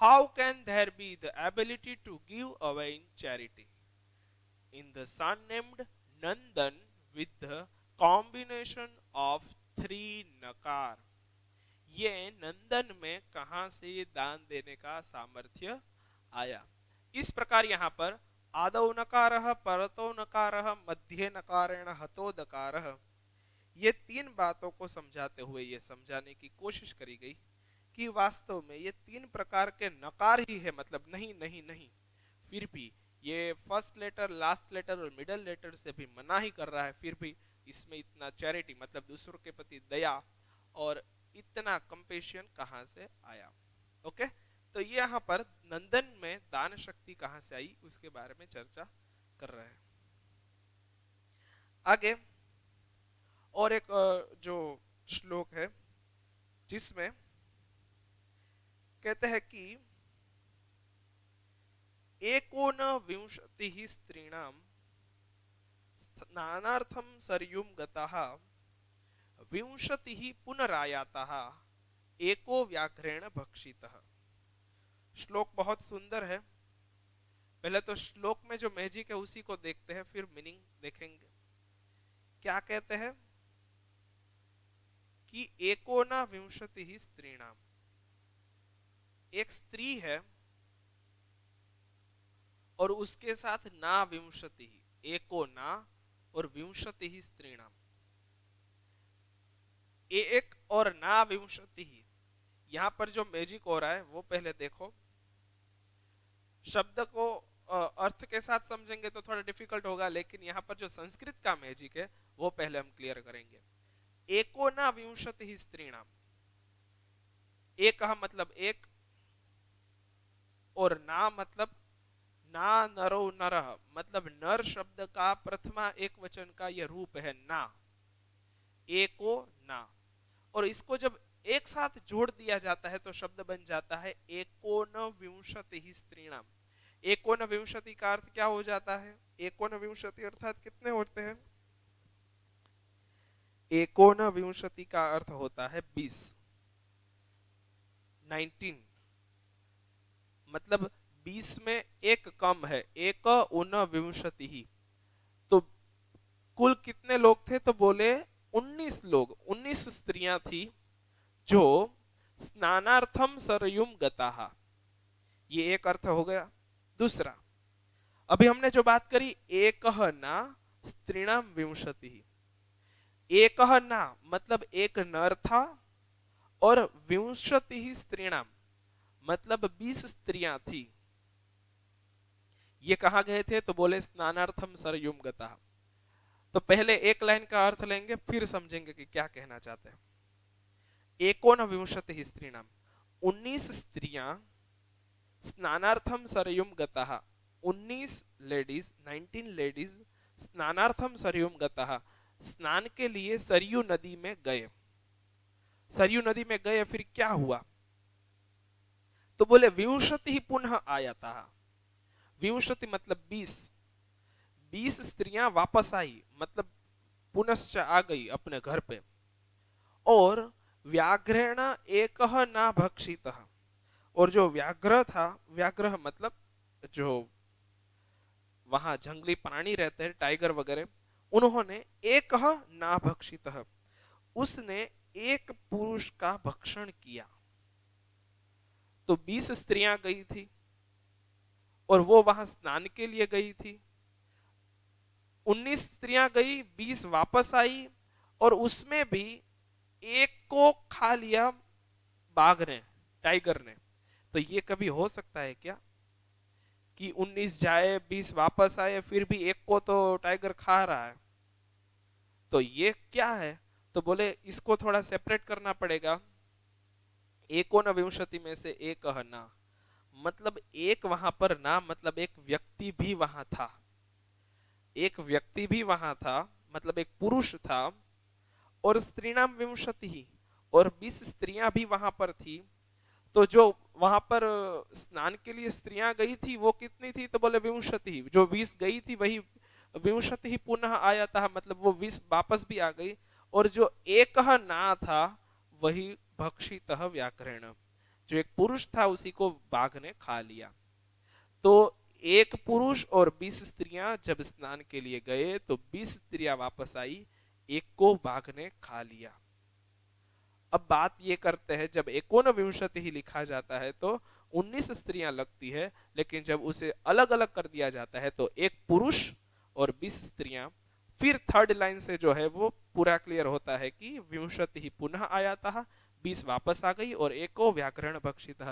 A: how can there be the ability to give away in charity? In the son named Nandan with the combination of three nakar, ये नंदन में कहां से ये दान देने का सामर्थ्य आया। इस प्रकार यहाँ पर आदौ नकारः, परतो नकारः, मध्ये नकारेण हतो दकारः, ये तीन बातों को समझाते हुए ये समझाने की कोशिश करी गई कि वास्तव में ये तीन प्रकार के नकार ही है, मतलब नहीं नहीं नहीं, फिर भी ये फर्स्ट लेटर, लास्ट लेटर और मिडल लेटर से भी मना ही कर रहा है, फिर भी इसमें इतना चैरिटी मतलब दूसरों के प्रति दया और इतना कंपेशन कहां से आया। ओके, तो ये यहाँ पर नंदन में दान शक्ति कहां से आई उसके बारे में चर्चा कर रहे हैं। आगे और एक जो श्लोक है जिसमें कहते हैं कि एकोनविंशतिः स्त्रीणां स्नानार्थं सरयुं गताः विंशतिः पुनरायाताः एको व्याघ्रेण भक्षितः। श्लोक बहुत सुंदर है। पहले तो श्लोक में जो मैजिक है उसी को देखते हैं, फिर मीनिंग देखेंगे। क्या कहते हैं कि एकोना विंशतिः स्त्रीणाम, एक स्त्री है और उसके साथ ना विंशति, एको ना और विंशति स्त्रीणाम, एक और ना विंशति। यहां पर जो मैजिक हो रहा है वो पहले देखो। शब्द को अर्थ के साथ समझेंगे तो थोड़ा डिफिकल्ट होगा, लेकिन यहाँ पर जो संस्कृत का मैजिक है वो पहले हम क्लियर करेंगे। एकोना विंशति स्त्रीणाम, एक मतलब एक, और ना मतलब ना नरो नरः, मतलब नर शब्द का प्रथमा एक वचन का यह रूप है ना, एको ना, और इसको जब एक साथ जोड़ दिया जाता है तो शब्द बन जाता है एकोनविंशतिः स्त्रीणाम। एकोनविंशति का अर्थ क्या हो जाता है? एकोनविंशति अर्थात कितने होते हैं? एकोनविंशति का अर्थ होता है 20, 19, मतलब 20 में एक कम है, एक ऊनविंशति ही। तो कुल कितने लोग थे? तो बोले 19 लोग, 19 स्त्रियां थी जो स्नानार्थम सरयुम गताहा। ये एक अर्थ हो गया। दूसरा, अभी हमने जो बात करी एक ना स्त्रीणाम विंशति, एक ना मतलब एक नर था और विंशति ही स्त्रीणाम मतलब 20 स्त्रियां थी। ये कहा गए थे? तो बोले स्नानार्थम सरयुम गता। तो पहले एक लाइन का अर्थ लेंगे फिर समझेंगे कि क्या कहना चाहते हैं। एकोन विंशति स्त्रीणाम, 19 स्त्रियां स्नानार्थम सरयुम गतः, 19 लेडीज, 19 लेडीज स्नानार्थम सरयुम गतः, स्नान के लिए सरयू नदी में गए। सरयू नदी में गए, फिर क्या हुआ? तो बोले विंशति ही पुनः आया था। विंशति मतलब 20, 20 स्त्रियां वापस आई मतलब पुनश्च आ गई अपने घर पे। और व्याघ्रेण एक ना भक्षित, और जो व्याघ्र था, व्याघ्र मतलब जो वहां जंगली प्राणी रहते हैं, टाइगर वगैरह, उन्होंने एक ना भक्षित, उसने एक पुरुष का भक्षण किया। तो 20 स्त्रियां गई थी और वो वहां स्नान के लिए गई थी। 19 स्त्रियां गई, 20 वापस आई, और उसमें भी एक को खा लिया बाघ ने, टाइगर ने। तो ये कभी हो सकता है क्या कि 19 जाए 20 वापस आए फिर भी एक को तो टाइगर खा रहा है? तो ये क्या है? तो बोले इसको थोड़ा सेपरेट करना पड़ेगा। एकोनविंशति में से एक ना मतलब एक वहां पर ना मतलब एक व्यक्ति भी वहां था, एक व्यक्ति भी वहां था मतलब एक पुरुष था। और स्त्रीणाम विंशति ही, और 20 स्त्रियां भी वहां पर थी। तो जो वहां पर स्नान के लिए स्त्रियां गई थी वो कितनी थी? तो बोले विंशति। जो 20 गई थी वही विंशति ही पुनः आया था मतलब वो 20 वापस भी आ गई। और जो एक ना था वही भक्षित व्याघ्रेण, जो एक पुरुष था उसी को बाघ ने खा लिया। तो एक पुरुष और 20 स्त्रियां जब स्नान के लिए गए तो 20 स्त्रियां वापस आई, एक को बाघ ने खा लिया। अब बात ये करते हैं, जब एकोनविंशति ही लिखा जाता है तो 19 स्त्रियां लगती है, लेकिन जब उसे अलग अलग कर दिया जाता है तो एक पुरुष और 20 स्त्रियां। फिर थर्ड लाइन से जो है वो पूरा क्लियर होता है कि विंशति ही पुनः आया था, 20 वापस आ गई, और एको व्याघ्रण भक्षित,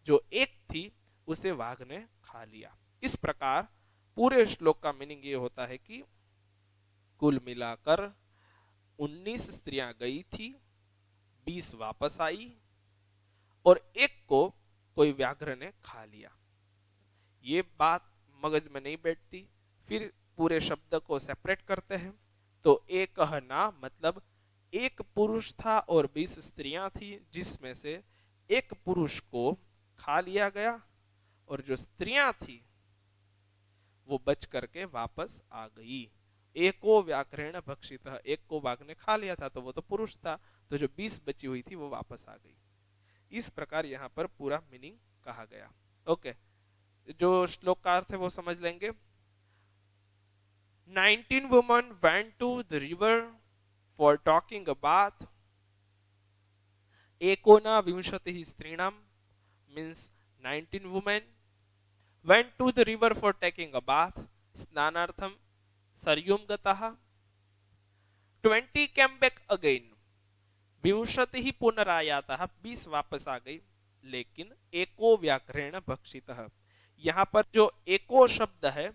A: जो एक थी उसे वाघ ने खा लिया। इस प्रकार पूरे श्लोक का मीनिंग ये होता है कि कुल मिलाकर 19 स्त्रियां गई थी, 20 वापस आई, और एक को कोई व्याघ्र ने खा लिया। ये बात मगज में नहीं बैठती। फिर पूरे शब्द को सेपरेट करते हैं। तो एक ना मतलब एक पुरुष था और 20 स्त्रियां थी, जिसमें से एक पुरुष को खा लिया गया और जो स्त्रियां थी वो बच करके वापस आ गई। एको व्याघ्रेण भक्षित, एक को बाघ ने खा लिया था तो वो तो पुरुष था, तो जो 20 बची हुई थी वो वापस आ गई। इस प्रकार यहाँ पर पूरा मीनिंग कहा गया। ओके, जो श्लोक का अर्थ है वो समझ लेंगे। 19 women went to the river for taking a bath. एकोना विंशतिः स्त्रीणाम means 19 women went to the river for taking a bath. स्नानार्थम सरयुम गतः। 20 came back again. विंशतिः पुनरायातः, 20 वापस आ गई, लेकिन एको व्याघ्रेण भक्षितः। यहाँ पर जो एको शब्द है,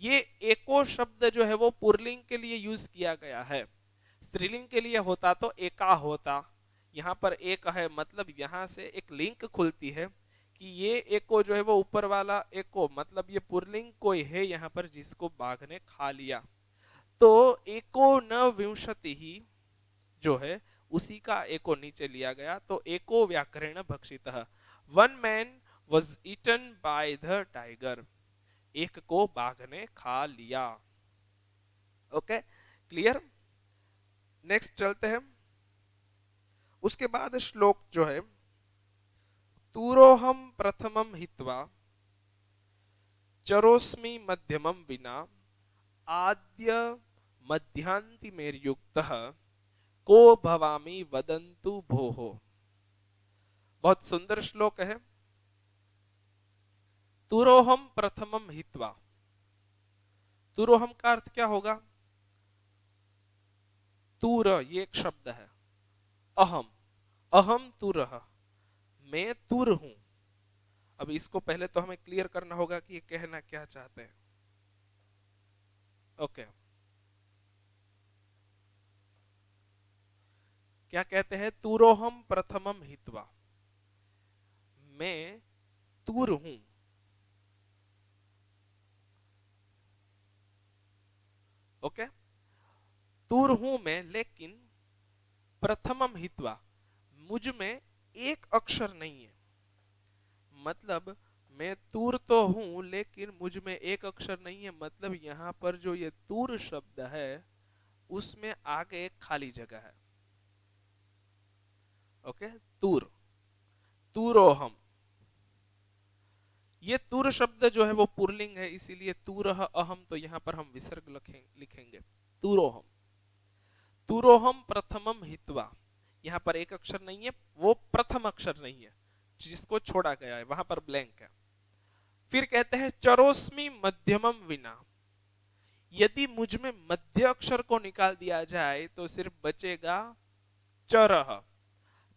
A: ये एको शब्द जो है वो पुरलिंग के लिए यूज किया गया है। स्त्रीलिंग के लिए होता तो एका होता। यहाँ पर एक है मतलब यहाँ से एक लिंक खुलती है कि ये एको जो है वो ऊपर वाला एको मतलब ये पुरलिंग कोई है यहाँ पर जिसको बाघ ने खा लिया। तो एको न विंशति ही जो है उसी का एको नीचे लिया गया। तो एको व्याघ्रेण भक्षितः, one man was eaten by the tiger, एक को बाघ ने खा लिया। Okay, clear. नेक्स्ट चलते हैं। उसके बाद श्लोक जो है, तूरोहम प्रथमम हित्वा चरोस्मि मध्यमम विना आद्य मध्यांति मेर युक्तः को भवामि वदन्तु भोः। बहुत सुंदर श्लोक है। तुरोहम प्रथमम हित्वा। तुरोहम का अर्थ क्या होगा? तुर, ये एक शब्द है। अहम, अहम तुरह, मैं तुर हूं। अब इसको पहले तो हमें क्लियर करना होगा कि ये कहना क्या चाहते हैं। ओके, क्या कहते हैं? तुरोहम प्रथमम हित्वा, मैं तुर हूं। ओके, तुर हूं मैं, लेकिन प्रथमम हित्वा, मुझ में एक अक्षर नहीं है। मतलब मैं तूर तो हूं लेकिन मुझ में एक अक्षर नहीं है। मतलब यहां पर जो ये तूर शब्द है उसमें आगे एक खाली जगह है। ओके, तूर, तूरोहम। ये तूर शब्द जो है वो पुरलिंग है, इसीलिए तूरह अहम, तो यहां पर हम विसर्ग लिखेंगे तूरोहम। तूरोहम प्रथमम हित्वा, यहां पर एक अक्षर नहीं है, वो प्रथम अक्षर नहीं है जिसको छोड़ा गया है, वहां पर ब्लैंक है। फिर कहते हैं चरोस्मि मध्यमम विना, यदि मुझ में मध्य अक्षर को निकाल दिया जाए तो सिर्फ बचेगा चरह।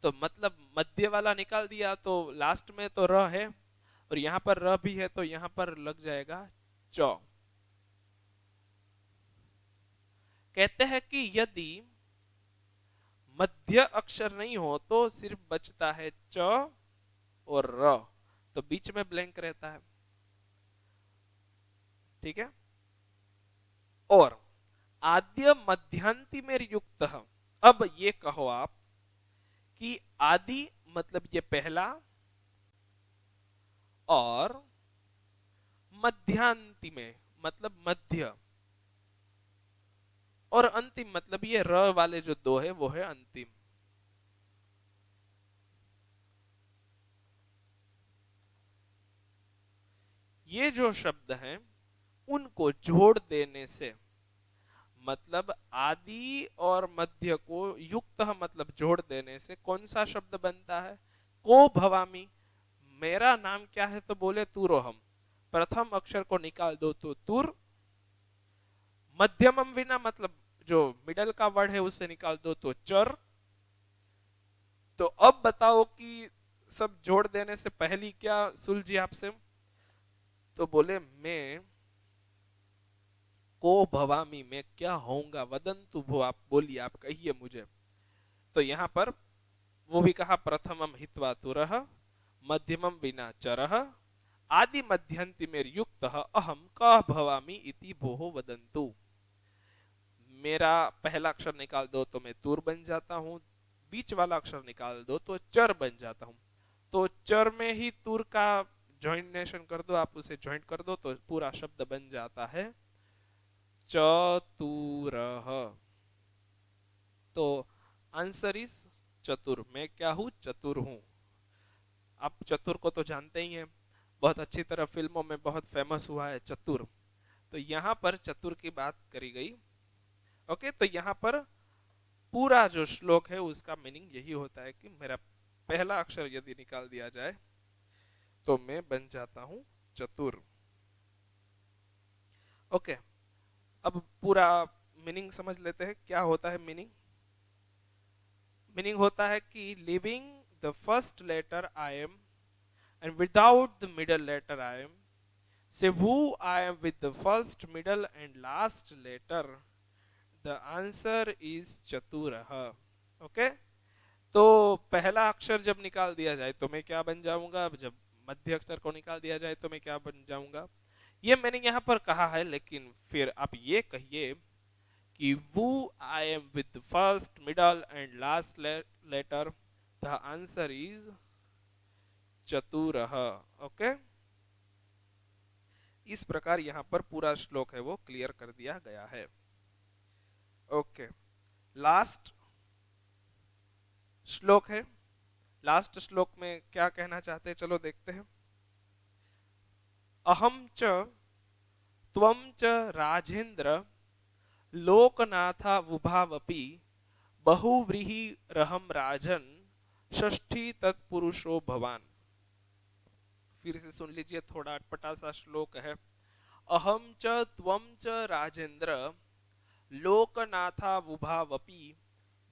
A: तो मतलब मध्य वाला निकाल दिया तो लास्ट में तो र है और यहां पर र भी है, तो यहां पर लग जाएगा च। कहते हैं कि यदि मध्य अक्षर नहीं हो तो सिर्फ बचता है च और र, तो बीच में ब्लैंक रहता है। ठीक है। और आद्य मध्यांति में युक्त, अब ये कहो आप कि आदि मतलब ये पहला, और मध्यांति में मतलब मध्य, और अंतिम मतलब ये र वाले जो दो है वो है अंतिम। ये जो शब्द हैं उनको जोड़ देने से, मतलब आदि और मध्य को युक्त मतलब जोड़ देने से कौन सा शब्द बनता है? को भवामी, मेरा नाम क्या है? तो बोले तुरोहम। प्रथम अक्षर को निकाल दो तो तुर, मध्यमम विना मतलब जो मिडल का वर्ड है उसे निकाल दो तो चर। तो अब बताओ कि सब जोड़ देने से पहली क्या सुलझी आपसे? तो बोले मैं को भवामी, मैं क्या होऊंगा, वदंतु भो, आप बोलिए, आप कहिए मुझे। तो यहां पर वो भी कहा प्रथमम हित्वा तुरह, मध्यमम विना चरह, आदि मध्यंति में युक्त अहम क भवामी इति भोह वदंतु। मेरा पहला अक्षर निकाल दो तो मैं तुर बन जाता हूं, बीच वाला अक्षर निकाल दो तो चर बन जाता हूं। तो चर में ही तुर का ज्वाइंटेशन कर दो, आप उसे ज्वाइंट कर दो तो पूरा शब्द बन जाता है चतुरः। तो आंसर इज चतुर। मैं क्या हूं? चतुर हूं। आप चतुर को तो जानते ही हैं, बहुत अच्छी तरह फिल्मों में बहुत फेमस हुआ है चतुर। तो यहाँ पर चतुर की बात करी गई। ओके, तो यहाँ पर पूरा जो श्लोक है उसका मीनिंग यही होता है कि मेरा पहला अक्षर यदि निकाल दिया जाए तो मैं बन जाता हूं चतुर। ओके, अब पूरा मीनिंग समझ लेते हैं। क्या होता है मीनिंग? मीनिंग होता है कि leaving the first letter I M and without the middle letter I am. Say who I am with the first, middle and last letter. The answer is Chaturah. Okay? तो पहला अक्षर जब निकाल दिया जाए तो मैं क्या बन जाऊंगा? जब मध्य अक्षर को निकाल दिया जाए तो मैं क्या बन जाऊंगा? ये मैंने यहाँ पर कहा है, लेकिन फिर आप ये कहिए कि who I am with the first, middle and last letter. The answer is चतुरः। ओके, इस प्रकार यहां पर पूरा श्लोक है वो क्लियर कर दिया गया है। ओके, लास्ट श्लोक है। लास्ट श्लोक में क्या कहना चाहते हैं, चलो देखते हैं। अहम च त्वं च राजेन्द्र लोकनाथा वुभावपि बहुव्रीहिरहं राजन षष्ठी तत्पुरुषो भवान। फिर से सुन लीजिए, थोड़ा अटपटा सा श्लोक है। अहम च त्वं च राजेन्द्र लोकनाथा वुभावपि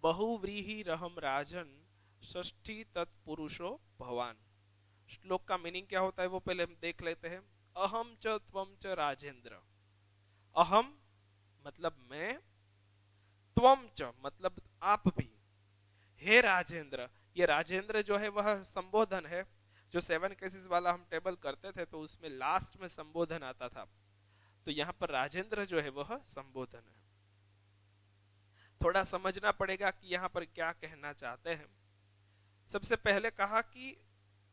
A: बहुव्रीहिरहं राजन षष्ठी तत्पुरुषो भवान। श्लोक का मीनिंग क्या होता है वो पहले हम देख लेते हैं। अहम च त्वं च राजेन्द्र, अहम मतलब मैं, त्वं च मतलब आप भी, हे राजेंद्र, ये राजेंद्र जो है वह संबोधन है। जो 7 केसेस वाला हम टेबल करते थे तो उसमें लास्ट में संबोधन आता था, तो यहाँ पर राजेंद्र जो है वह संबोधन है। थोड़ा समझना पड़ेगा कि यहाँ पर क्या कहना चाहते हैं। सबसे पहले कहा कि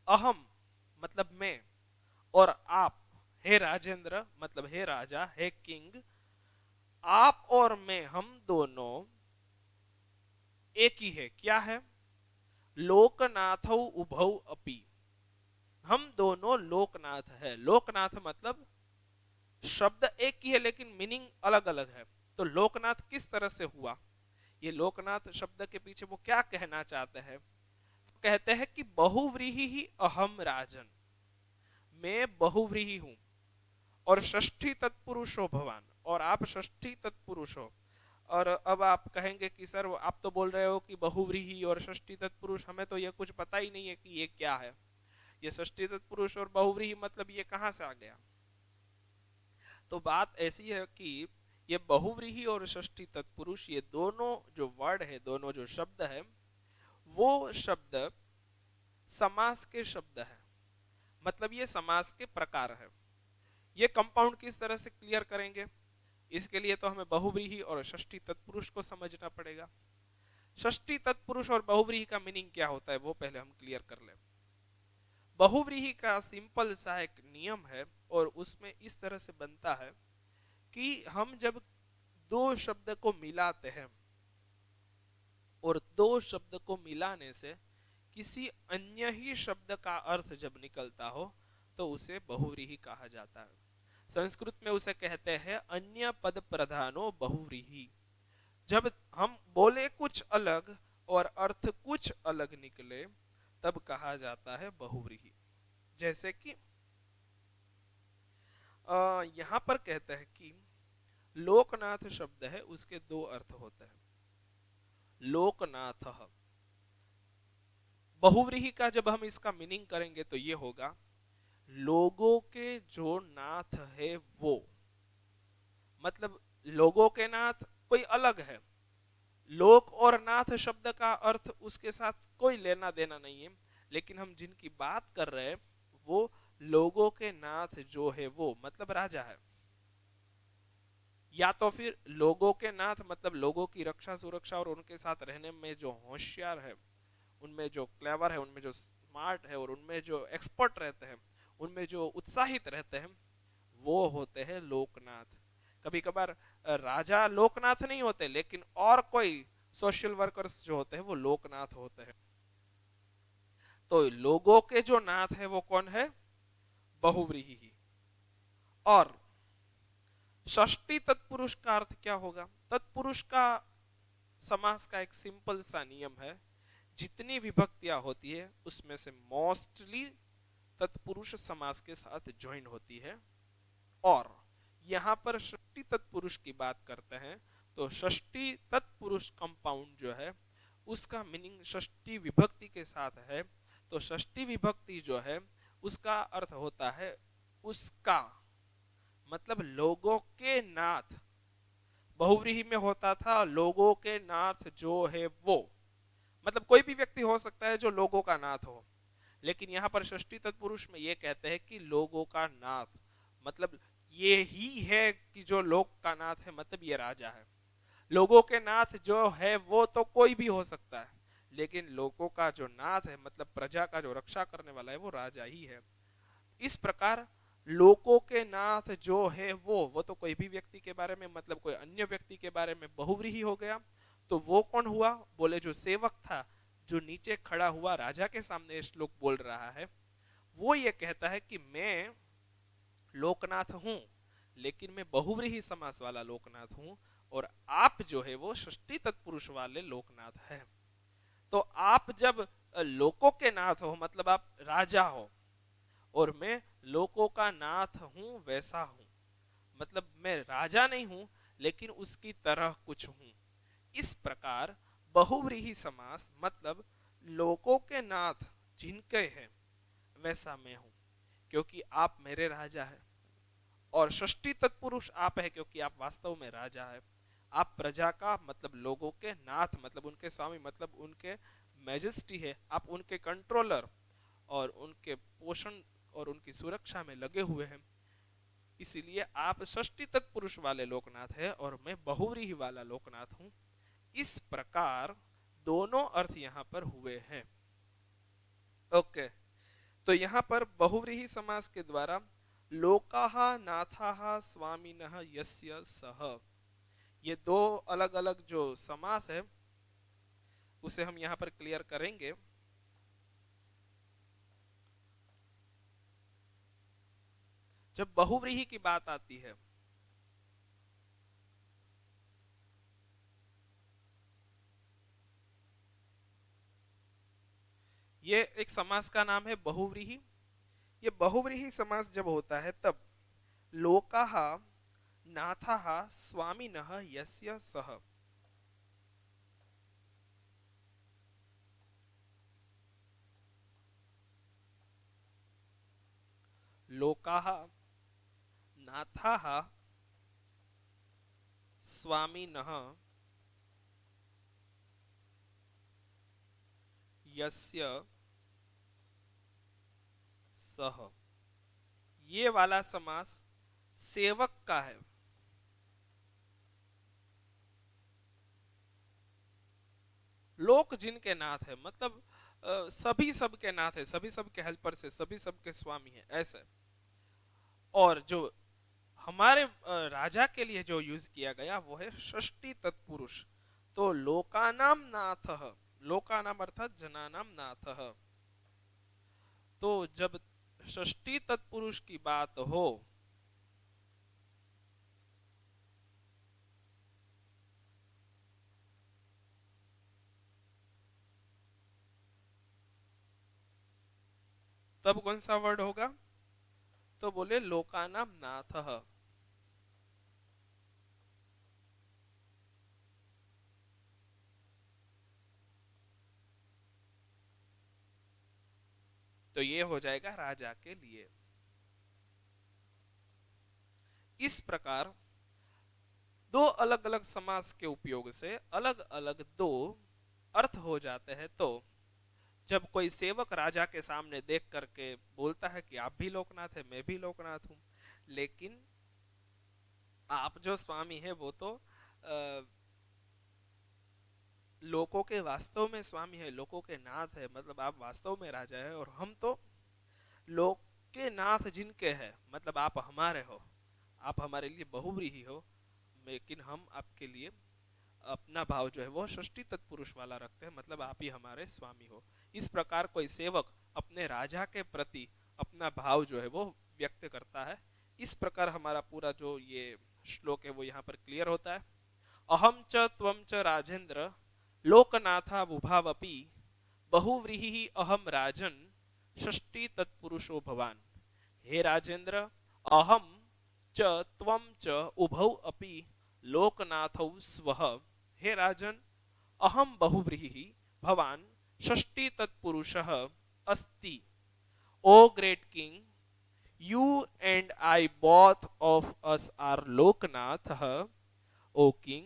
A: अहम मतलब मैं, और आप हे राजेंद्र मतलब हे राजा, हे किंग, आप और मैं हम दोनों एक ही है। क्या है? लोकनाथौ उभौ अपि, हम दोनों लोकनाथ है। लोकनाथ मतलब शब्द एक ही है लेकिन मीनिंग अलग अलग है। तो लोकनाथ किस तरह से हुआ, ये लोकनाथ शब्द के पीछे वो क्या कहना चाहते हैं? तो कहते हैं कि बहुव्रीहि ही अहम राजन, मैं बहुव्रीहि हूं, और षष्ठी तत्पुरुषो भवान, और आप षष्ठी तत्पुरुष हो। और अब आप कहेंगे कि सर आप तो बोल रहे हो कि बहुव्रीहि और षष्ठी तत्पुरुष, हमें तो ये कुछ पता ही नहीं है कि ये क्या है। ये षष्ठी तत्पुरुष और बहुव्रीहि मतलब ये कहां से आ गया? तो बात ऐसी है कि ये बहुव्रीहि और षष्ठी तत्पुरुष, ये दोनों जो वर्ड है, दोनों जो शब्द है, वो शब्द समास के शब्द है। मतलब ये समास के प्रकार है। ये कंपाउंड किस तरह से क्लियर करेंगे, इसके लिए तो हमें बहुव्रीहि और षष्ठी तत्पुरुष को समझना पड़ेगा। षष्ठी तत्पुरुष और बहुव्रीहि का मीनिंग क्या होता है वो पहले हम क्लियर कर लें। बहुव्रीहि का सिंपल सा एक नियम है, और उसमें इस तरह से बनता है कि हम जब दो शब्द को मिलाते हैं, और दो शब्द को मिलाने से किसी अन्य ही शब्द का अर्थ जब निकलता हो तो उसे बहुव्रीहि कहा जाता है। संस्कृत में उसे कहते हैं अन्य पद प्रधानो बहुव्रीहि। जब हम बोले कुछ अलग और अर्थ कुछ अलग निकले तब कहा जाता है बहुव्रीहि। जैसे कि यहां पर कहते हैं कि लोकनाथ शब्द है, उसके दो अर्थ होते हैं। लोकनाथ, बहुव्रीहि का जब हम इसका मीनिंग करेंगे तो ये होगा लोगों के जो नाथ है वो, मतलब लोगों के नाथ कोई अलग है। लोक और नाथ शब्द का अर्थ उसके साथ कोई लेना देना नहीं है, लेकिन हम जिनकी बात कर रहे हैं वो लोगों के नाथ जो है वो मतलब राजा है। या तो फिर लोगों के नाथ मतलब लोगों की रक्षा सुरक्षा और उनके साथ रहने में जो होशियार है, उनमें जो क्लेवर है, उनमें जो स्मार्ट है, और उनमें जो एक्सपर्ट रहते हैं, उनमें जो उत्साहित रहते हैं, वो होते हैं लोकनाथ। कभी कभार राजा लोकनाथ नहीं होते, लेकिन और कोई सोशल वर्कर्स जो होते हैं वो लोकनाथ होते हैं। तो लोगों के जो नाथ है वो कौन है? बहुव्रीहि ही। और षष्ठी तत्पुरुष का अर्थ क्या होगा? तत्पुरुष का समास का एक सिंपल सा नियम है, जितनी विभक्तियां होती है उसमें से मोस्टली तत्पुरुष समास के साथ ज्वाइन होती है। और यहां पर षष्ठी तत्पुरुष की बात करते हैं तो षष्ठी तत्पुरुष कंपाउंड जो है उसका मीनिंग षष्ठी विभक्ति के साथ है। तो षष्ठी विभक्ति जो है उसका अर्थ होता है उसका, मतलब लोगों के नाथ। बहुव्रीहि में होता था लोगों के नाथ जो है वो, मतलब कोई भी व्यक्ति हो सकता है जो लोगों का नाथ हो। लेकिन यहाँ पर षष्ठी तत्पुरुष में ये कहते हैं कि लोगों का नाथ, मतलब ये ही है कि जो लोक का नाथ है, मतलब ये राजा है। लोगों के नाथ जो है वो तो कोई भी हो सकता है, लेकिन लोगों का जो नाथ है मतलब प्रजा का जो रक्षा करने वाला है वो राजा ही है। इस प्रकार लोगों के नाथ जो है वो तो कोई भी व्यक्ति के बारे में, मतलब कोई अन्य व्यक्ति के बारे में बहुव्रीहि हो गया। तो वो कौन हुआ? बोले जो सेवक था, जो नीचे खड़ा हुआ राजा के सामने श्लोक बोल रहा है, वो ये कहता है कि मैं लोकनाथ हूं, लेकिन मैं बहुव्रीहि समास वाला लोकनाथ हूं, और आप जो है वो षष्ठी तत्पुरुष वाले लोकनाथ है। तो आप जब लोकों के नाथ हो, मतलब आप राजा हो, और मैं लोकों का नाथ हूं वैसा हूं, मतलब मैं राजा नहीं हूं लेकिन उसकी तरह कुछ हूं। इस प्रकार बहुव्रीहि समास मतलब लोकों के नाथ जिनके हैं वैसा मैं हूं, क्योंकि आप मेरे राजा है। और षष्ठी तत्पुरुष आप है क्योंकि आप वास्तव में राजा है। आप प्रजा का मतलब लोगों के नाथ मतलब उनके स्वामी मतलब उनके मैजेस्टी है, आप उनके कंट्रोलर और उनके पोषण और उनकी सुरक्षा में लगे हुए हैं। इसीलिए आप षष्ठी तत्पुरुष वाले लोकनाथ है और मैं बहुव्रीहि वाला लोकनाथ हूं। इस प्रकार दोनों अर्थ यहां पर हुए हैं। ओके, तो यहां पर बहुव्रीहि समास के द्वारा लोकाः नाथाः स्वामिनः यस्य सः, ये दो अलग अलग जो समास है उसे हम यहां पर क्लियर करेंगे। जब बहुव्रीहि की बात आती है ये एक समास का नाम है बहुव्रीहि। ये बहुव्रीहि समास जब होता है तब लोकाः नाथाः स्वामिनः यस्य सः, लोकाः नाथाः स्वामिनः यस्य सः, ये वाला समास सेवक का है। लोक जिनके नाथ है मतलब सभी सबके नाथ है, सभी सबके हेल्पर से, सभी सबके स्वामी है ऐसे। और जो हमारे राजा के लिए जो यूज किया गया वो है षष्ठी तत्पुरुष। तो लोकानाम नाथः, लोकानाम अर्थात जनानाम नाथः। तो जब षष्ठी तत्पुरुष की बात हो तब कौन सा वर्ड होगा? तो बोले लोकानाम नाथः। तो ये हो जाएगा राजा के लिए। इस प्रकार दो अलग अलग समास के उपयोग से अलग अलग दो अर्थ हो जाते हैं। तो जब कोई सेवक राजा के सामने देख करके बोलता है कि आप भी लोकनाथ है, मैं भी लोकनाथ हूं, लेकिन आप जो स्वामी है वो तो लोगों के वास्तव में स्वामी है, लोगों के नाथ है, मतलब आप वास्तव में राजा है, और हम तो लोक के नाथ जिनके हैं, मतलब आप हमारे हो, आप हमारे लिए बहुव्रीहि हो, लेकिन हम आपके लिए अपना भाव जो है वो षष्ठी तत्पुरुष वाला रखते हैं, मतलब आप ही हमारे स्वामी हो। इस प्रकार कोई सेवक अपने राजा के प्रति अपना भाव जो है वो व्यक्त करता है। इस प्रकार हमारा पूरा जो ये श्लोक है वो यहाँ पर क्लियर होता है। अहम च त्वं च राजेंद्र लोकनाथा बुभावपि बहुव्रीहि अहम राजन षष्ठी तत्पुरुषो भवान। हे राजेंद्र, अहम च त्वं च उभौ अपि लोकनाथौ स्वः। हे राजन, अहम बहुव्रीहि भवान षष्ठी तत्पुरुषः अस्ति। O great king, you and I both of us are Loknath. O king,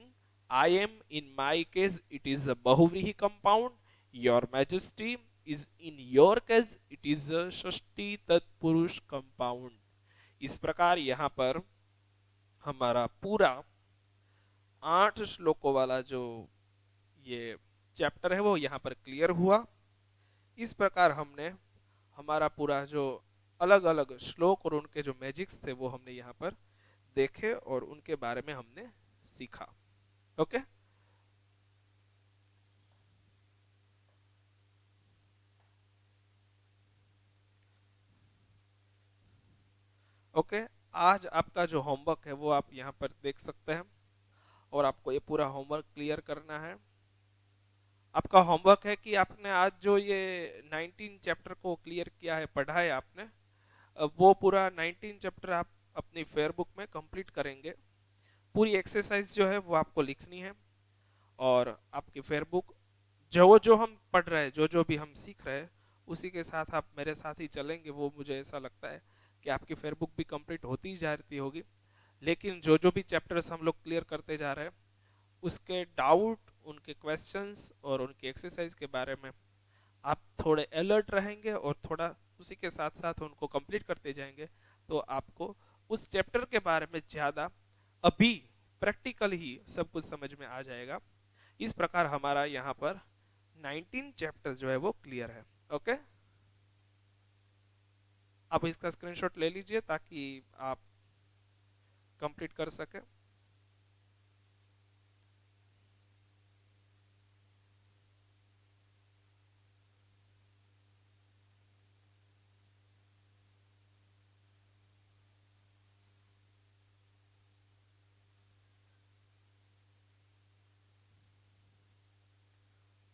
A: I am in my case it is a Bahuvrihi compound. Your majesty is in your case it is a Shashti Tatpuruष compound. इस प्रकार यहाँ पर हमारा पूरा 8 श्लोकों वाला जो ये चैप्टर है वो यहाँ पर क्लियर हुआ। इस प्रकार हमने हमारा पूरा जो अलग अलग श्लोक और उनके जो मैजिक्स थे वो हमने यहाँ पर देखे और उनके बारे में हमने सीखा। Okay, okay. आज आपका जो होमवर्क है वो आप यहाँ पर देख सकते हैं, और आपको ये पूरा होमवर्क क्लियर करना है। आपका होमवर्क है कि आपने आज जो ये 19 चैप्टर को क्लियर किया है, पढ़ा है आपने, वो पूरा 19 चैप्टर आप अपनी फेयर बुक में कंप्लीट करेंगे। पूरी एक्सरसाइज जो है वो आपको लिखनी है, और आपकी फेयर बुक जो जो हम पढ़ रहे हैं, जो जो भी हम सीख रहे हैं, उसी के साथ आप मेरे साथ ही चलेंगे, वो मुझे ऐसा लगता है कि आपकी फेयर बुक भी कंप्लीट होती ही जाती होगी। लेकिन जो जो भी चैप्टर्स हम लोग क्लियर करते जा रहे हैं, उसके डाउट, उनके क्वेश्चंस और उनकी एक्सरसाइज के बारे में आप थोड़े अलर्ट रहेंगे, और थोड़ा उसी के साथ साथ उनको कंप्लीट करते जाएंगे, तो आपको उस चैप्टर के बारे में ज़्यादा अभी प्रैक्टिकल ही सब कुछ समझ में आ जाएगा। इस प्रकार हमारा यहाँ पर 19 चैप्टर जो है वो क्लियर है। ओके, आप इसका स्क्रीनशॉट ले लीजिए ताकि आप कंप्लीट कर सके।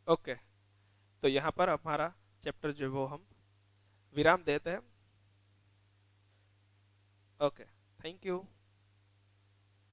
A: ओके, तो यहाँ पर हमारा चैप्टर जो है वो हम विराम देते हैं। Okay, thank you.